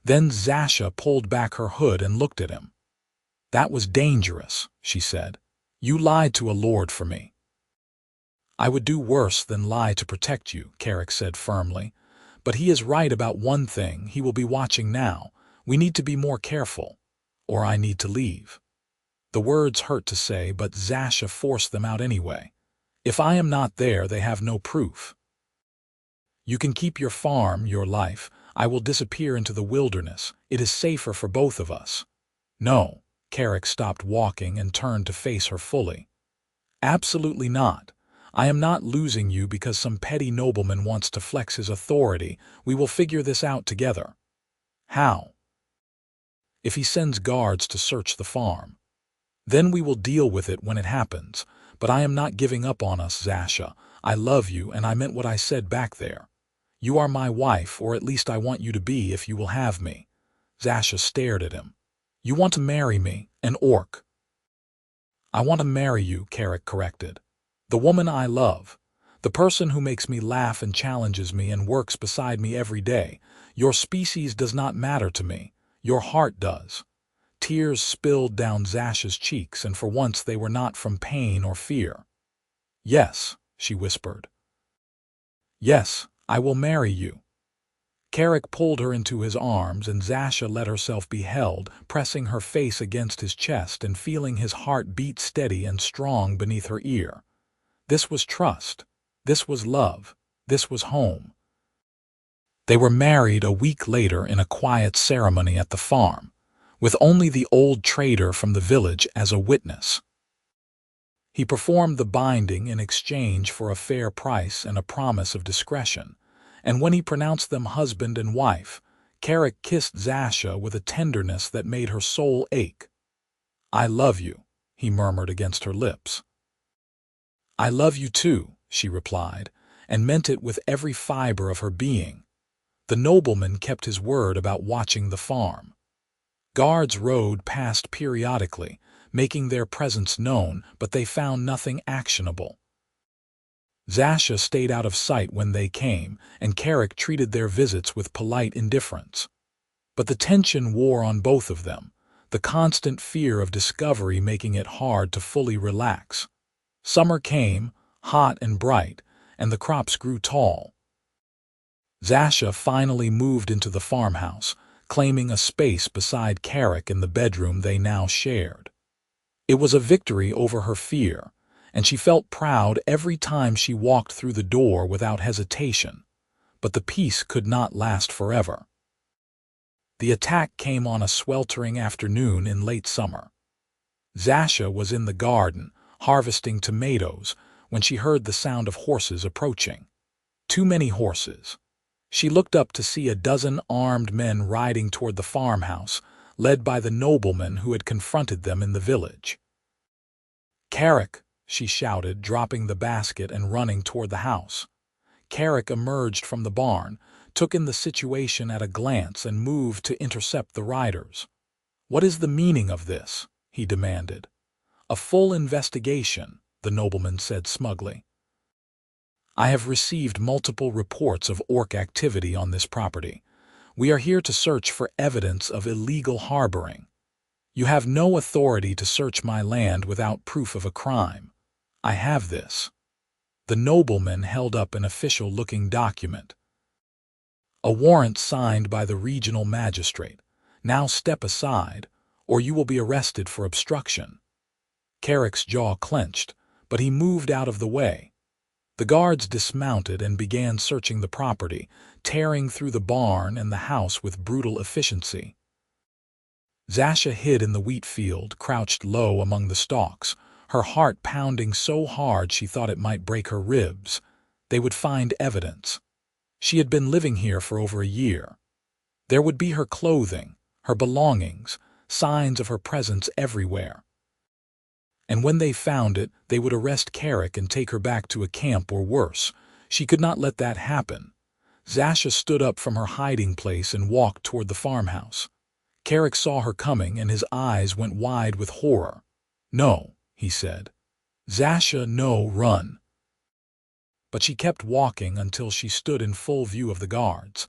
Then Zasha pulled back her hood and looked at him. "That was dangerous," she said. "You lied to a lord for me." "I would do worse than lie to protect you," Carrick said firmly. "But he is right about one thing. He will be watching now. We need to be more careful. Or I need to leave." The words hurt to say, but Zasha forced them out anyway. "If I am not there, they have no proof. You can keep your farm, your life. I will disappear into the wilderness. It is safer for both of us." "No." Carrick stopped walking and turned to face her fully. "Absolutely not. I am not losing you because some petty nobleman wants to flex his authority. We will figure this out together." "How?" "If he sends guards to search the farm. Then we will deal with it when it happens. But I am not giving up on us, Zasha. I love you, and I meant what I said back there. You are my wife, or at least I want you to be if you will have me." Zasha stared at him. "You want to marry me, an orc?" "I want to marry you," Carrick corrected. "The woman I love. The person who makes me laugh and challenges me and works beside me every day. Your species does not matter to me. Your heart does." Tears spilled down Zasha's cheeks, and for once they were not from pain or fear. "Yes," she whispered. "Yes, I will marry you." Carrick pulled her into his arms, and Zasha let herself be held, pressing her face against his chest and feeling his heart beat steady and strong beneath her ear. This was trust. This was love. This was home. They were married a week later in a quiet ceremony at the farm, with only the old trader from the village as a witness. He performed the binding in exchange for a fair price and a promise of discretion, and when he pronounced them husband and wife, Carrick kissed Zasha with a tenderness that made her soul ache. "I love you," he murmured against her lips. "I love you too," she replied, and meant it with every fiber of her being. The nobleman kept his word about watching the farm. Guards rode past periodically, making their presence known, but they found nothing actionable. Zasha stayed out of sight when they came, and Carrick treated their visits with polite indifference. But the tension wore on both of them, the constant fear of discovery making it hard to fully relax. Summer came, hot and bright, and the crops grew tall. Zasha finally moved into the farmhouse, claiming a space beside Carrick in the bedroom they now shared. It was a victory over her fear, and she felt proud every time she walked through the door without hesitation. But the peace could not last forever. The attack came on a sweltering afternoon in late summer. Zasha was in the garden, harvesting tomatoes, when she heard the sound of horses approaching. Too many horses. She looked up to see a dozen armed men riding toward the farmhouse, led by the nobleman who had confronted them in the village. "Carrick!" she shouted, dropping the basket and running toward the house. Carrick emerged from the barn, took in the situation at a glance, and moved to intercept the riders. "What is the meaning of this?" he demanded. "A full investigation," the nobleman said smugly. "I have received multiple reports of orc activity on this property. We are here to search for evidence of illegal harboring. You have no authority to search my land without proof of a crime. I have this." The nobleman held up an official-looking document. "A warrant signed by the regional magistrate. Now step aside, or you will be arrested for obstruction." Carrick's jaw clenched, but he moved out of the way. The guards dismounted and began searching the property, tearing through the barn and the house with brutal efficiency. Zasha hid in the wheat field, crouched low among the stalks, her heart pounding so hard she thought it might break her ribs. They would find evidence. She had been living here for over a year. There would be her clothing, her belongings, signs of her presence everywhere. And when they found it, they would arrest Carrick and take her back to a camp or worse. She could not let that happen. Zasha stood up from her hiding place and walked toward the farmhouse. Carrick saw her coming and his eyes went wide with horror. "No," he said. "Zasha, no, run." But she kept walking until she stood in full view of the guards.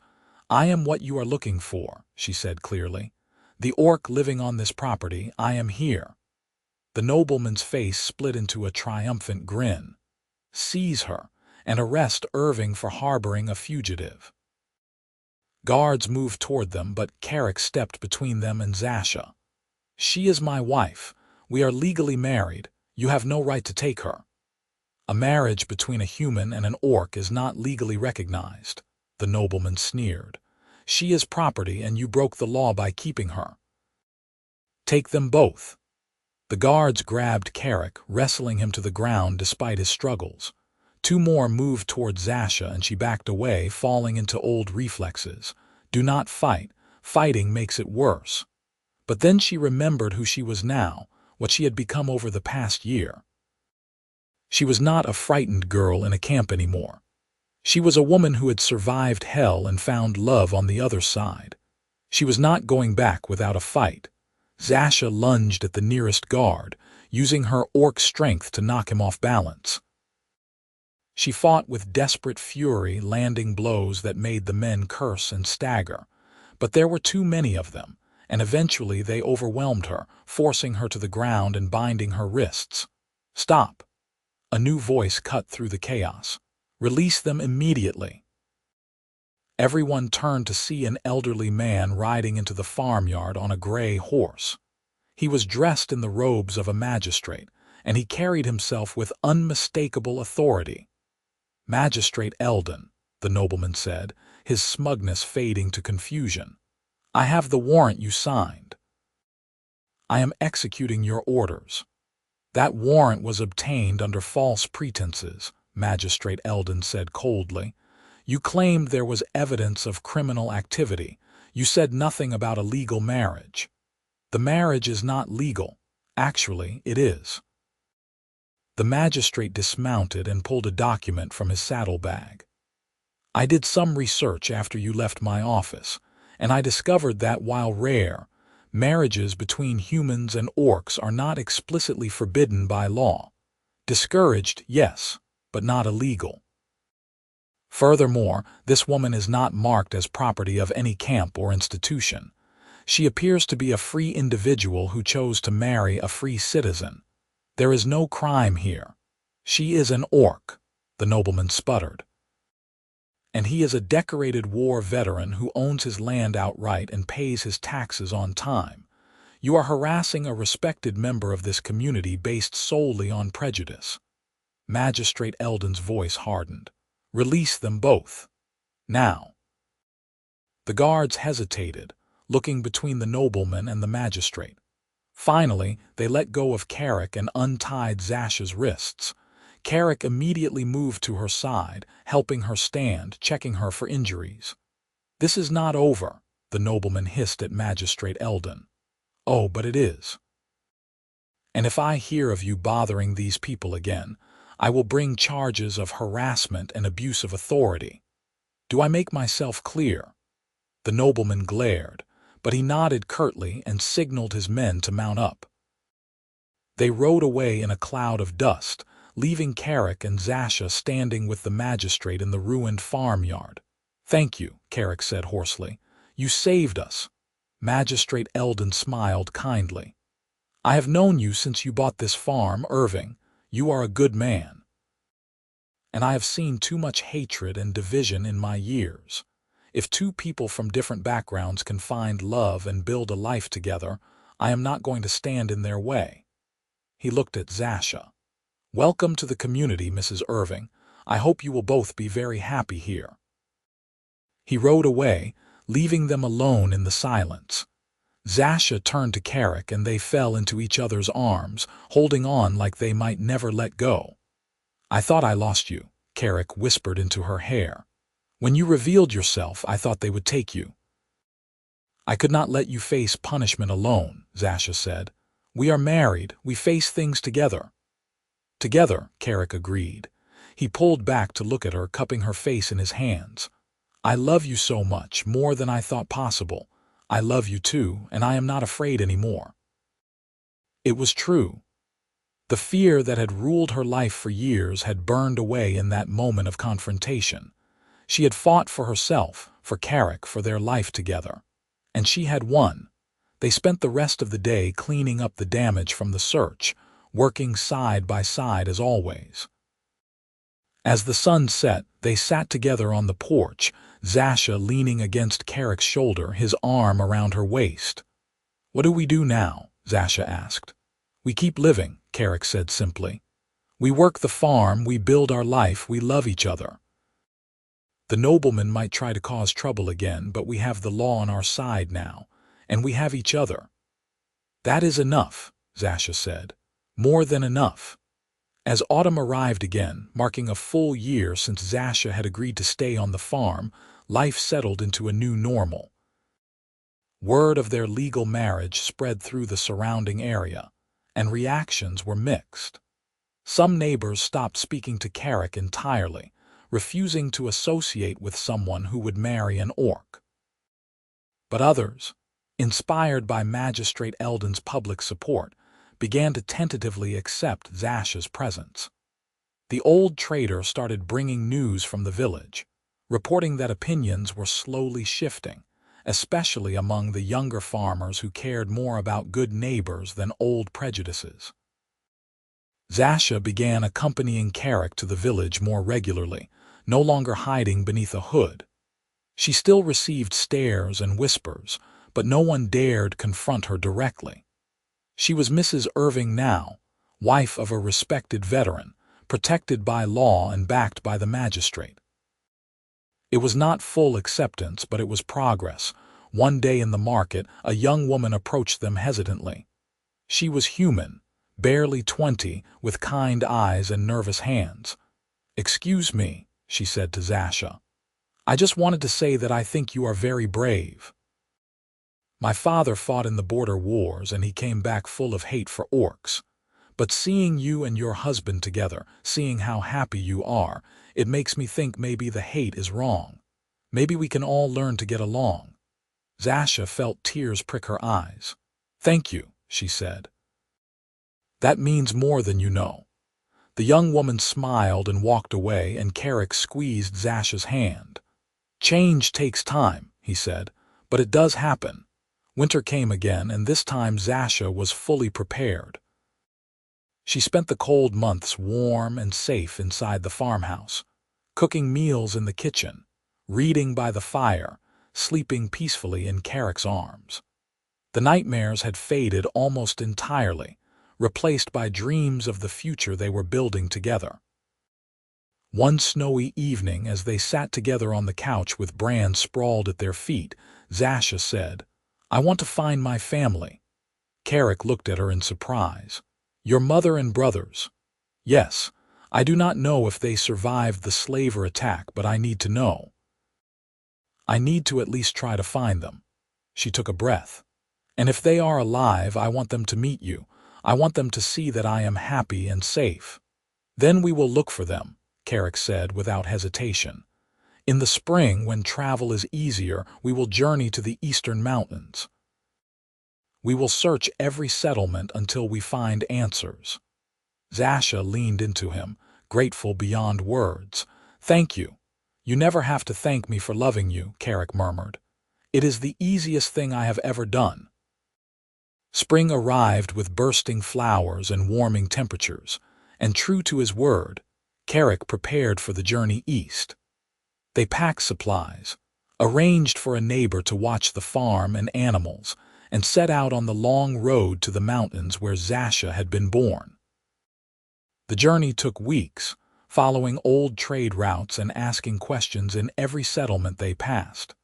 "I am what you are looking for," she said clearly. "The orc living on this property, I am here." The nobleman's face split into a triumphant grin. "Seize her and arrest Irving for harboring a fugitive." Guards moved toward them, but Carrick stepped between them and Zasha. "She is my wife. We are legally married. You have no right to take her." "A marriage between a human and an orc is not legally recognized," the nobleman sneered. "She is property, and you broke the law by keeping her." "Take them both." The guards grabbed Carrick, wrestling him to the ground despite his struggles. Two more moved toward Zasha, and she backed away, falling into old reflexes. "Do not fight. Fighting makes it worse." But then she remembered who she was now, what she had become over the past year. She was not a frightened girl in a camp anymore. She was a woman who had survived hell and found love on the other side. She was not going back without a fight. Zasha lunged at the nearest guard, using her orc strength to knock him off balance. She fought with desperate fury, landing blows that made the men curse and stagger. But there were too many of them, and eventually they overwhelmed her, forcing her to the ground and binding her wrists. "Stop!" A new voice cut through the chaos. "Release them immediately." Everyone turned to see an elderly man riding into the farmyard on a gray horse. He was dressed in the robes of a magistrate, and he carried himself with unmistakable authority. "Magistrate Eldon," the nobleman said, his smugness fading to confusion. "I have the warrant you signed. I am executing your orders." "That warrant was obtained under false pretenses," Magistrate Eldon said coldly. "You claimed there was evidence of criminal activity. You said nothing about a legal marriage. The marriage is not legal. Actually, it is." The magistrate dismounted and pulled a document from his saddlebag. "I did some research after you left my office, and I discovered that while rare, marriages between humans and orcs are not explicitly forbidden by law. Discouraged, yes, but not illegal. Furthermore, this woman is not marked as property of any camp or institution. She appears to be a free individual who chose to marry a free citizen. There is no crime here. She is an orc," the nobleman sputtered. "And he is a decorated war veteran who owns his land outright and pays his taxes on time. You are harassing a respected member of this community based solely on prejudice." Magistrate Eldon's voice hardened. "Release them both. Now." The guards hesitated, looking between the nobleman and the magistrate. Finally, they let go of Carrick and untied Zasha's wrists. Carrick immediately moved to her side, helping her stand, checking her for injuries. "This is not over," the nobleman hissed at Magistrate Eldon. Oh, but it is. And if I hear of you bothering these people again, I will bring charges of harassment and abuse of authority. Do I make myself clear?" The nobleman glared, but he nodded curtly and signaled his men to mount up. They rode away in a cloud of dust, leaving Carrick and Zasha standing with the magistrate in the ruined farmyard. "Thank you," Carrick said hoarsely. "You saved us." Magistrate Eldon smiled kindly. "I have known you since you bought this farm, Irving. You are a good man. And I have seen too much hatred and division in my years. If two people from different backgrounds can find love and build a life together, I am not going to stand in their way." He looked at Zasha. "Welcome to the community, Mrs. Irving. I hope you will both be very happy here." He rode away, leaving them alone in the silence. Zasha turned to Carrick and they fell into each other's arms, holding on like they might never let go. "I thought I lost you," Carrick whispered into her hair. "When you revealed yourself, I thought they would take you." "I could not let you face punishment alone," Zasha said. "We are married. We face things together." "Together," Carrick agreed. He pulled back to look at her, cupping her face in his hands. "I love you so much, more than I thought possible. I love you too, and I am not afraid anymore." It was true. The fear that had ruled her life for years had burned away in that moment of confrontation. She had fought for herself, for Carrick, for their life together. And she had won. They spent the rest of the day cleaning up the damage from the search, working side by side as always. As the sun set, they sat together on the porch, Zasha leaning against Carrick's shoulder, his arm around her waist. "What do we do now?" Zasha asked. "We keep living," Carrick said simply. "We work the farm, we build our life, we love each other. The nobleman might try to cause trouble again, but we have the law on our side now, and we have each other." "That is enough," Zasha said. "More than enough." As autumn arrived again, marking a full year since Zasha had agreed to stay on the farm, life settled into a new normal. Word of their legal marriage spread through the surrounding area, and reactions were mixed. Some neighbors stopped speaking to Carrick entirely, refusing to associate with someone who would marry an orc. But others, inspired by Magistrate Eldon's public support, began to tentatively accept Zasha's presence. The old trader started bringing news from the village, reporting that opinions were slowly shifting, especially among the younger farmers who cared more about good neighbors than old prejudices. Zasha began accompanying Carrick to the village more regularly, no longer hiding beneath a hood. She still received stares and whispers, but no one dared confront her directly. She was Mrs. Irving now, wife of a respected veteran, protected by law and backed by the magistrate. It was not full acceptance, but it was progress. One day in the market, a young woman approached them hesitantly. She was human, barely 20, with kind eyes and nervous hands. "Excuse me," she said to Zasha. "I just wanted to say that I think you are very brave. My father fought in the border wars and he came back full of hate for orcs. But seeing you and your husband together, seeing how happy you are, it makes me think maybe the hate is wrong. Maybe we can all learn to get along." Zasha felt tears prick her eyes. "Thank you," she said. "That means more than you know." The young woman smiled and walked away, and Carrick squeezed Zasha's hand. "Change takes time," he said, "but it does happen." Winter came again, and this time Zasha was fully prepared. She spent the cold months warm and safe inside the farmhouse, cooking meals in the kitchen, reading by the fire, sleeping peacefully in Carrick's arms. The nightmares had faded almost entirely, replaced by dreams of the future they were building together. One snowy evening, as they sat together on the couch with Bran sprawled at their feet, Zasha said, "I want to find my family." Carrick looked at her in surprise. "Your mother and brothers?" "Yes. I do not know if they survived the slaver attack, but I need to know. I need to at least try to find them." She took a breath. And if they are alive, I want them to meet you. I want them to see that I am happy and safe. Then we will look for them, Carrick said without hesitation. In the spring, when travel is easier, we will journey to the eastern mountains. We will search every settlement until we find answers. Zasha leaned into him, grateful beyond words. Thank you. You never have to thank me for loving you, Carrick murmured. It is the easiest thing I have ever done. Spring arrived with bursting flowers and warming temperatures, and true to his word, Carrick prepared for the journey east. They packed supplies, arranged for a neighbor to watch the farm and animals, and set out on the long road to the mountains where Zasha had been born. The journey took weeks, following old trade routes and asking questions in every settlement they passed.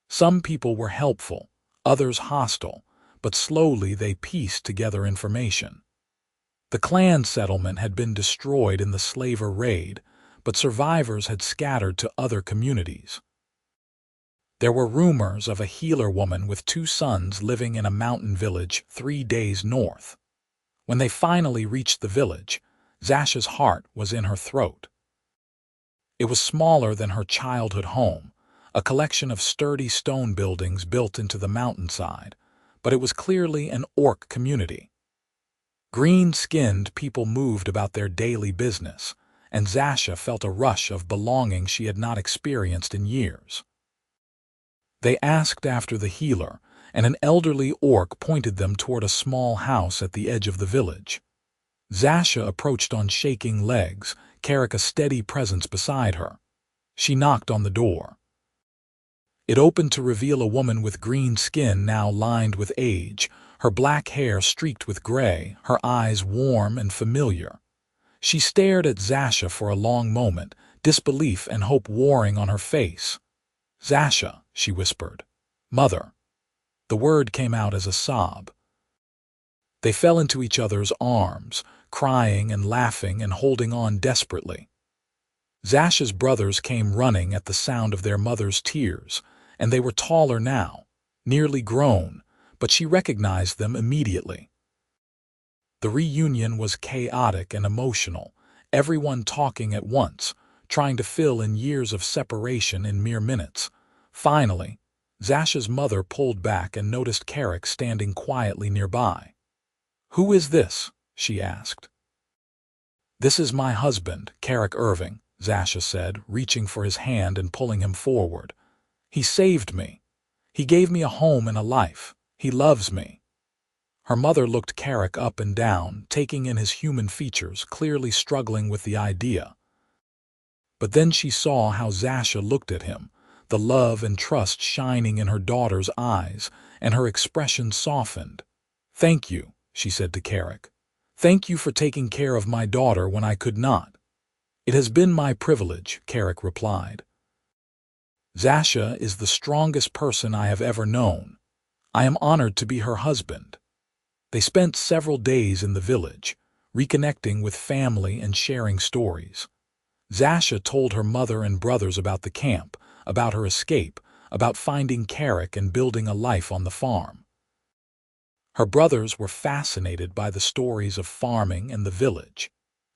Some people were helpful, others hostile, but slowly they pieced together information. The clan settlement had been destroyed in the slaver raid, but survivors had scattered to other communities. There were rumors of a healer woman with 2 sons living in a mountain village 3 days north. When they finally reached the village, Zasha's heart was in her throat. It was smaller than her childhood home, a collection of sturdy stone buildings built into the mountainside, but it was clearly an orc community. Green-skinned people moved about their daily business, and Zasha felt a rush of belonging she had not experienced in years. They asked after the healer, and an elderly orc pointed them toward a small house at the edge of the village. Zasha approached on shaking legs, Carrick a steady presence beside her. She knocked on the door. It opened to reveal a woman with green skin now lined with age, her black hair streaked with gray, her eyes warm and familiar. She stared at Zasha for a long moment, disbelief and hope warring on her face. "Zasha," she whispered. "Mother." The word came out as a sob. They fell into each other's arms, crying and laughing and holding on desperately. Zasha's brothers came running at the sound of their mother's tears, and they were taller now, nearly grown, but she recognized them immediately. The reunion was chaotic and emotional, everyone talking at once, trying to fill in years of separation in mere minutes. Finally, Zasha's mother pulled back and noticed Carrick standing quietly nearby. "Who is this?" she asked. "This is my husband, Carrick Irving," Zasha said, reaching for his hand and pulling him forward. "He saved me. He gave me a home and a life. He loves me." Her mother looked Carrick up and down, taking in his human features, clearly struggling with the idea. But then she saw how Zasha looked at him, the love and trust shining in her daughter's eyes, and her expression softened. "Thank you," she said to Carrick. "Thank you for taking care of my daughter when I could not." "It has been my privilege," Carrick replied. "Zasha is the strongest person I have ever known. I am honored to be her husband." They spent several days in the village, reconnecting with family and sharing stories. Zasha told her mother and brothers about the camp, about her escape, about finding Carrick and building a life on the farm. Her brothers were fascinated by the stories of farming and the village,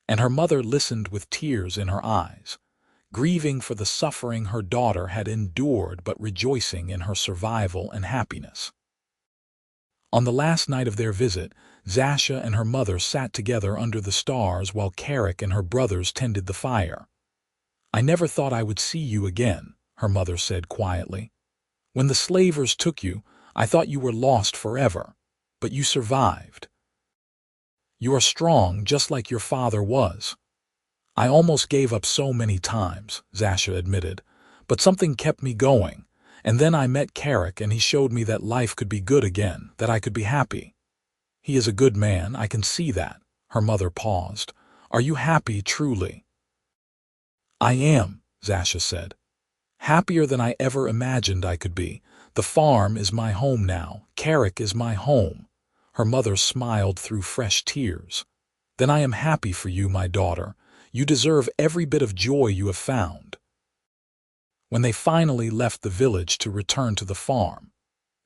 and her mother listened with tears in her eyes, grieving for the suffering her daughter had endured but rejoicing in her survival and happiness. On the last night of their visit, Zasha and her mother sat together under the stars while Carrick and her brothers tended the fire. "I never thought I would see you again," her mother said quietly. "When the slavers took you, I thought you were lost forever, but you survived. You are strong just like your father was." "I almost gave up so many times," Zasha admitted, "but something kept me going. And then I met Carrick and he showed me that life could be good again, that I could be happy." "He is a good man, I can see that." Her mother paused. "Are you happy truly?" "I am," Zasha said. "Happier than I ever imagined I could be. The farm is my home now. Carrick is my home." Her mother smiled through fresh tears. "Then I am happy for you, my daughter. You deserve every bit of joy you have found." When they finally left the village to return to the farm,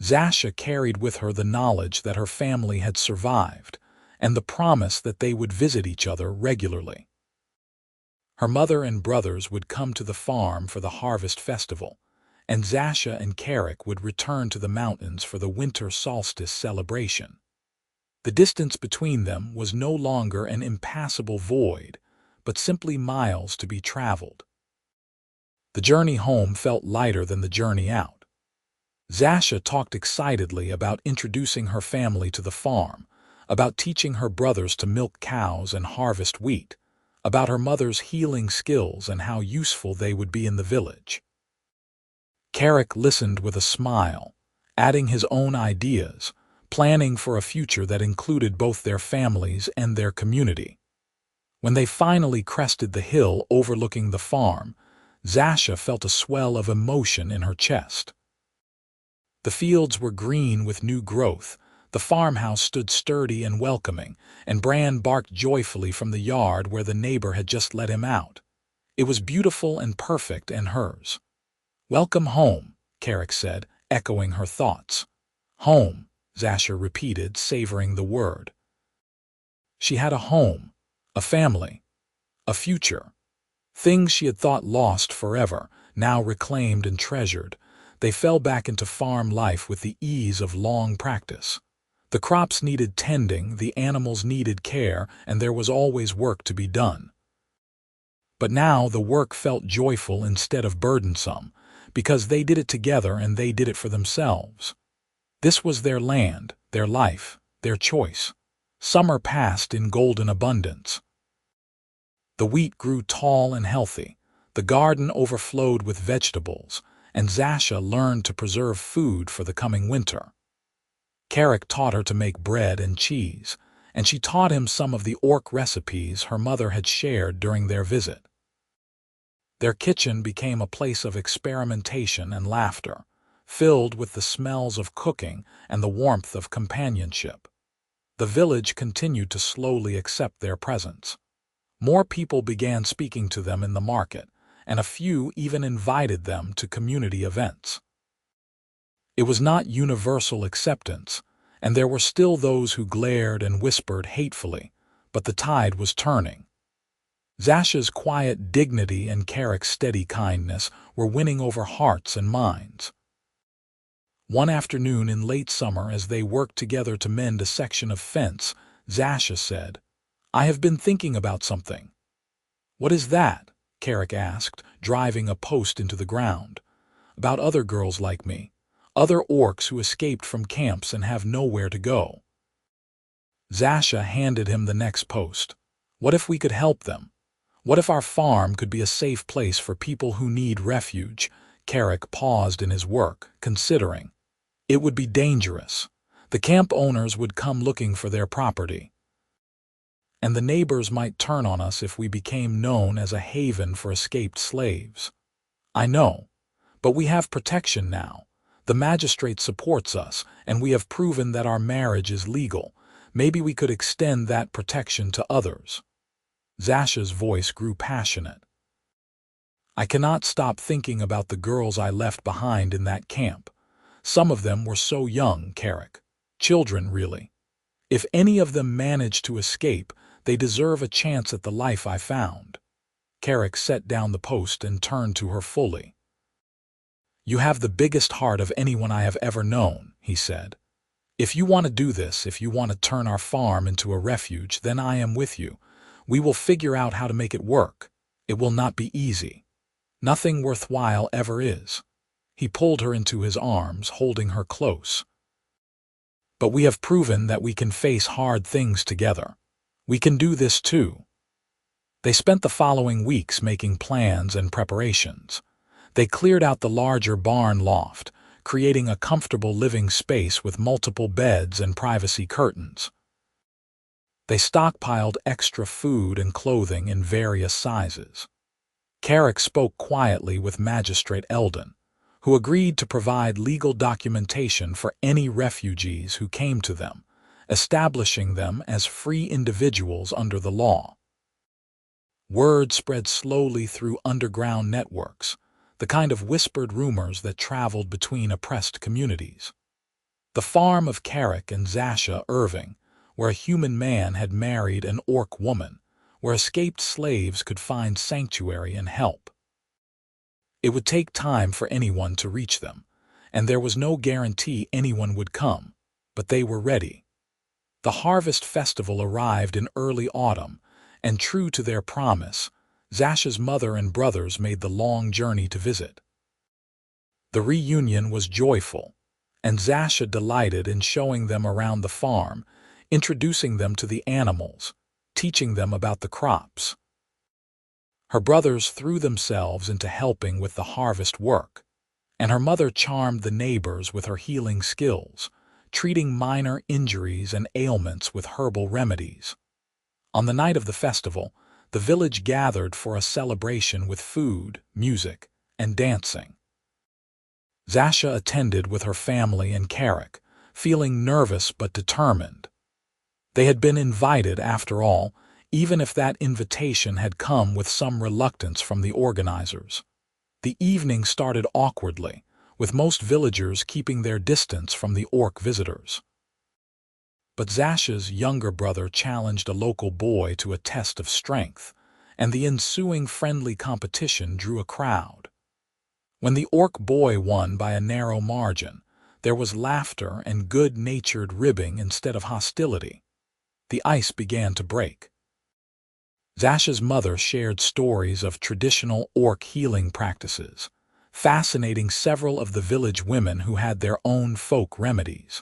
Zasha carried with her the knowledge that her family had survived and the promise that they would visit each other regularly. Her mother and brothers would come to the farm for the harvest festival, and Zasha and Carrick would return to the mountains for the winter solstice celebration. The distance between them was no longer an impassable void, but simply miles to be traveled. The journey home felt lighter than the journey out. Zasha talked excitedly about introducing her family to the farm, about teaching her brothers to milk cows and harvest wheat, about her mother's healing skills and how useful they would be in the village. Carrick listened with a smile, adding his own ideas, planning for a future that included both their families and their community. When they finally crested the hill overlooking the farm, Zasha felt a swell of emotion in her chest. The fields were green with new growth, the farmhouse stood sturdy and welcoming, and Bran barked joyfully from the yard where the neighbor had just let him out. It was beautiful and perfect and hers. "Welcome home," Carrick said, echoing her thoughts. "Home," Zasha repeated, savoring the word. She had a home, a family, a future. Things she had thought lost forever, now reclaimed and treasured. They fell back into farm life with the ease of long practice. The crops needed tending, the animals needed care, and there was always work to be done. But now the work felt joyful instead of burdensome, because they did it together and they did it for themselves. This was their land, their life, their choice. Summer passed in golden abundance. The wheat grew tall and healthy, the garden overflowed with vegetables, and Zasha learned to preserve food for the coming winter. Carrick taught her to make bread and cheese, and she taught him some of the orc recipes her mother had shared during their visit. Their kitchen became a place of experimentation and laughter, filled with the smells of cooking and the warmth of companionship. The village continued to slowly accept their presence. More people began speaking to them in the market, and a few even invited them to community events. It was not universal acceptance, and there were still those who glared and whispered hatefully, but the tide was turning. Zasha's quiet dignity and Carrick's steady kindness were winning over hearts and minds. One afternoon in late summer, as they worked together to mend a section of fence, Zasha said, "I have been thinking about something." "What is that?" Carrick asked, driving a post into the ground. "About other girls like me, other orcs who escaped from camps and have nowhere to go." Zasha handed him the next post. "What if we could help them? What if our farm could be a safe place for people who need refuge?" Carrick paused in his work, considering. "It would be dangerous. The camp owners would come looking for their property. And the neighbors might turn on us if we became known as a haven for escaped slaves." "I know, but we have protection now. The magistrate supports us, and we have proven that our marriage is legal. Maybe we could extend that protection to others." Zasha's voice grew passionate. "I cannot stop thinking about the girls I left behind in that camp. Some of them were so young, Carrick. Children, really. If any of them manage to escape, they deserve a chance at the life I found." Carrick set down the post and turned to her fully. "You have the biggest heart of anyone I have ever known," he said. "If you want to do this, if you want to turn our farm into a refuge, then I am with you. We will figure out how to make it work. It will not be easy. Nothing worthwhile ever is." He pulled her into his arms, holding her close. "But we have proven that we can face hard things together. We can do this too." They spent the following weeks making plans and preparations. They cleared out the larger barn loft, creating a comfortable living space with multiple beds and privacy curtains. They stockpiled extra food and clothing in various sizes. Carrick spoke quietly with Magistrate Eldon, who agreed to provide legal documentation for any refugees who came to them, establishing them as free individuals under the law. Word spread slowly through underground networks, the kind of whispered rumors that traveled between oppressed communities. The farm of Carrick and Zasha Irving, where a human man had married an orc woman, where escaped slaves could find sanctuary and help. It would take time for anyone to reach them, and there was no guarantee anyone would come, but they were ready. The harvest festival arrived in early autumn, and true to their promise, Zasha's mother and brothers made the long journey to visit. The reunion was joyful, and Zasha delighted in showing them around the farm, introducing them to the animals, teaching them about the crops. Her brothers threw themselves into helping with the harvest work, and her mother charmed the neighbors with her healing skills, treating minor injuries and ailments with herbal remedies. On the night of the festival, the village gathered for a celebration with food, music, and dancing. Zasha attended with her family and Carrick, feeling nervous but determined. They had been invited after all, even if that invitation had come with some reluctance from the organizers. The evening started awkwardly, with most villagers keeping their distance from the orc visitors. But Zasha's younger brother challenged a local boy to a test of strength, and the ensuing friendly competition drew a crowd. When the orc boy won by a narrow margin, there was laughter and good-natured ribbing instead of hostility. The ice began to break. Zasha's mother shared stories of traditional orc healing practices, fascinating several of the village women who had their own folk remedies.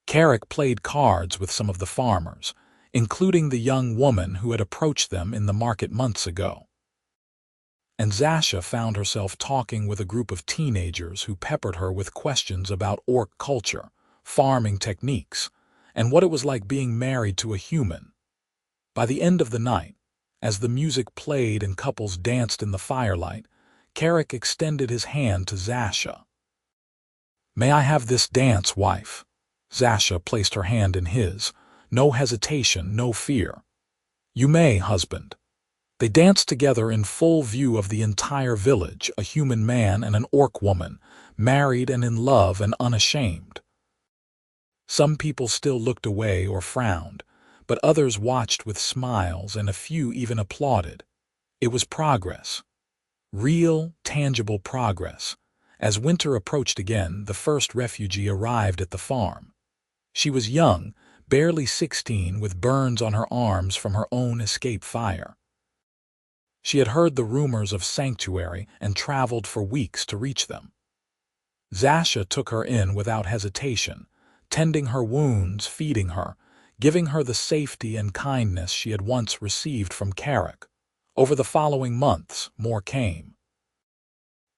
Carrick played cards with some of the farmers, including the young woman who had approached them in the market months ago. And Zasha found herself talking with a group of teenagers who peppered her with questions about orc culture, farming techniques, and what it was like being married to a human. By the end of the night, as the music played and couples danced in the firelight, Carrick extended his hand to Zasha. "May I have this dance, wife?" Zasha placed her hand in his. No hesitation, no fear. "You may, husband." They danced together in full view of the entire village, a human man and an orc woman, married and in love and unashamed. Some people still looked away or frowned, but others watched with smiles and a few even applauded. It was progress. Real, tangible progress. As winter approached again, the first refugee arrived at the farm. She was young, barely 16, with burns on her arms from her own escape fire. She had heard the rumors of sanctuary and traveled for weeks to reach them. Zasha took her in without hesitation, tending her wounds, feeding her, giving her the safety and kindness she had once received from Carrick. Over the following months, more came.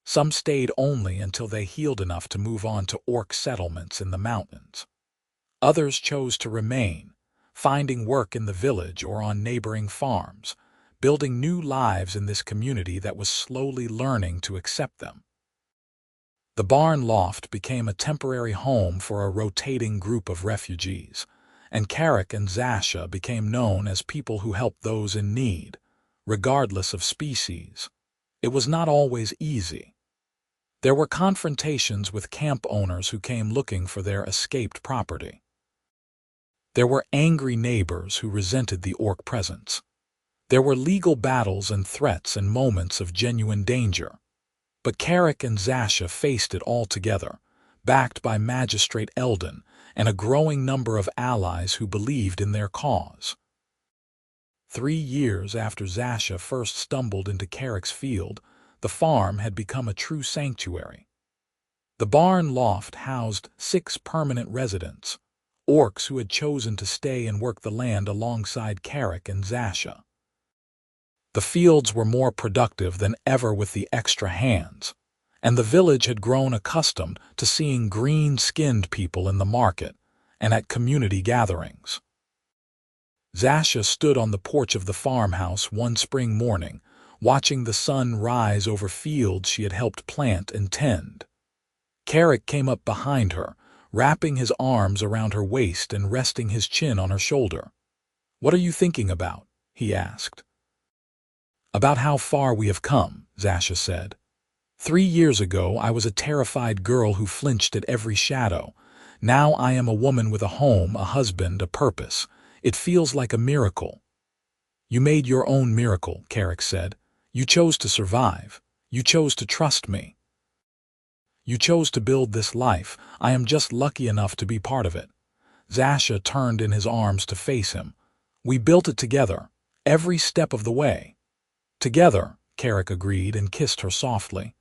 Some stayed only until they healed enough to move on to orc settlements in the mountains. Others chose to remain, finding work in the village or on neighboring farms, building new lives in this community that was slowly learning to accept them. The barn loft became a temporary home for a rotating group of refugees, and Carrick and Zasha became known as people who helped those in need, regardless of species. It was not always easy. There were confrontations with camp owners who came looking for their escaped property. There were angry neighbors who resented the orc presence. There were legal battles and threats and moments of genuine danger. But Carrick and Zasha faced it all together, backed by Magistrate Eldon and a growing number of allies who believed in their cause. 3 years after Zasha first stumbled into Carrick's field, the farm had become a true sanctuary. The barn loft housed 6 permanent residents, orcs who had chosen to stay and work the land alongside Carrick and Zasha. The fields were more productive than ever with the extra hands, and the village had grown accustomed to seeing green-skinned people in the market and at community gatherings. Zasha stood on the porch of the farmhouse one spring morning, watching the sun rise over fields she had helped plant and tend. Carrick came up behind her, wrapping his arms around her waist and resting his chin on her shoulder. "What are you thinking about?" he asked. "About how far we have come," Zasha said. 3 years ago, I was a terrified girl who flinched at every shadow. Now I am a woman with a home, a husband, a purpose. It feels like a miracle." "You made your own miracle," Carrick said. "You chose to survive. You chose to trust me. You chose to build this life. I am just lucky enough to be part of it." Zasha turned in his arms to face him. "We built it together, every step of the way." "Together," Carrick agreed and kissed her softly.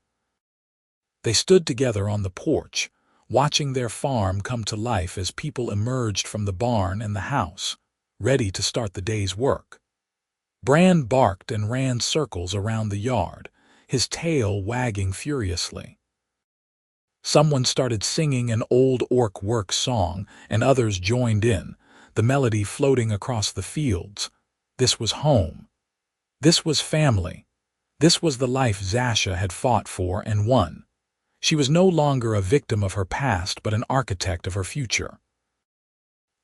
They stood together on the porch, watching their farm come to life as people emerged from the barn and the house, ready to start the day's work. Bran barked and ran circles around the yard, his tail wagging furiously. Someone started singing an old orc work song, and others joined in, the melody floating across the fields. This was home. This was family. This was the life Zasha had fought for and won. She was no longer a victim of her past, but an architect of her future.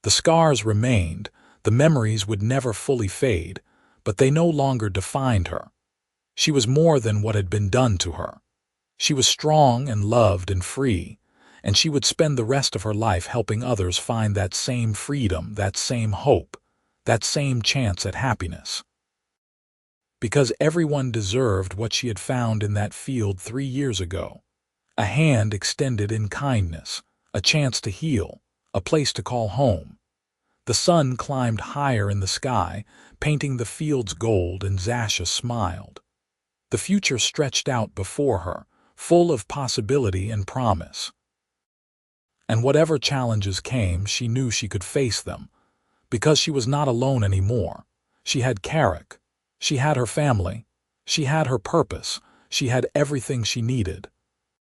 The scars remained, the memories would never fully fade, but they no longer defined her. She was more than what had been done to her. She was strong and loved and free, and she would spend the rest of her life helping others find that same freedom, that same hope, that same chance at happiness. Because everyone deserved what she had found in that field 3 years ago. A hand extended in kindness, a chance to heal, a place to call home. The sun climbed higher in the sky, painting the fields gold, and Zasha smiled. The future stretched out before her, full of possibility and promise. And whatever challenges came, she knew she could face them, because she was not alone anymore. She had Carrick. She had her family. She had her purpose. She had everything she needed.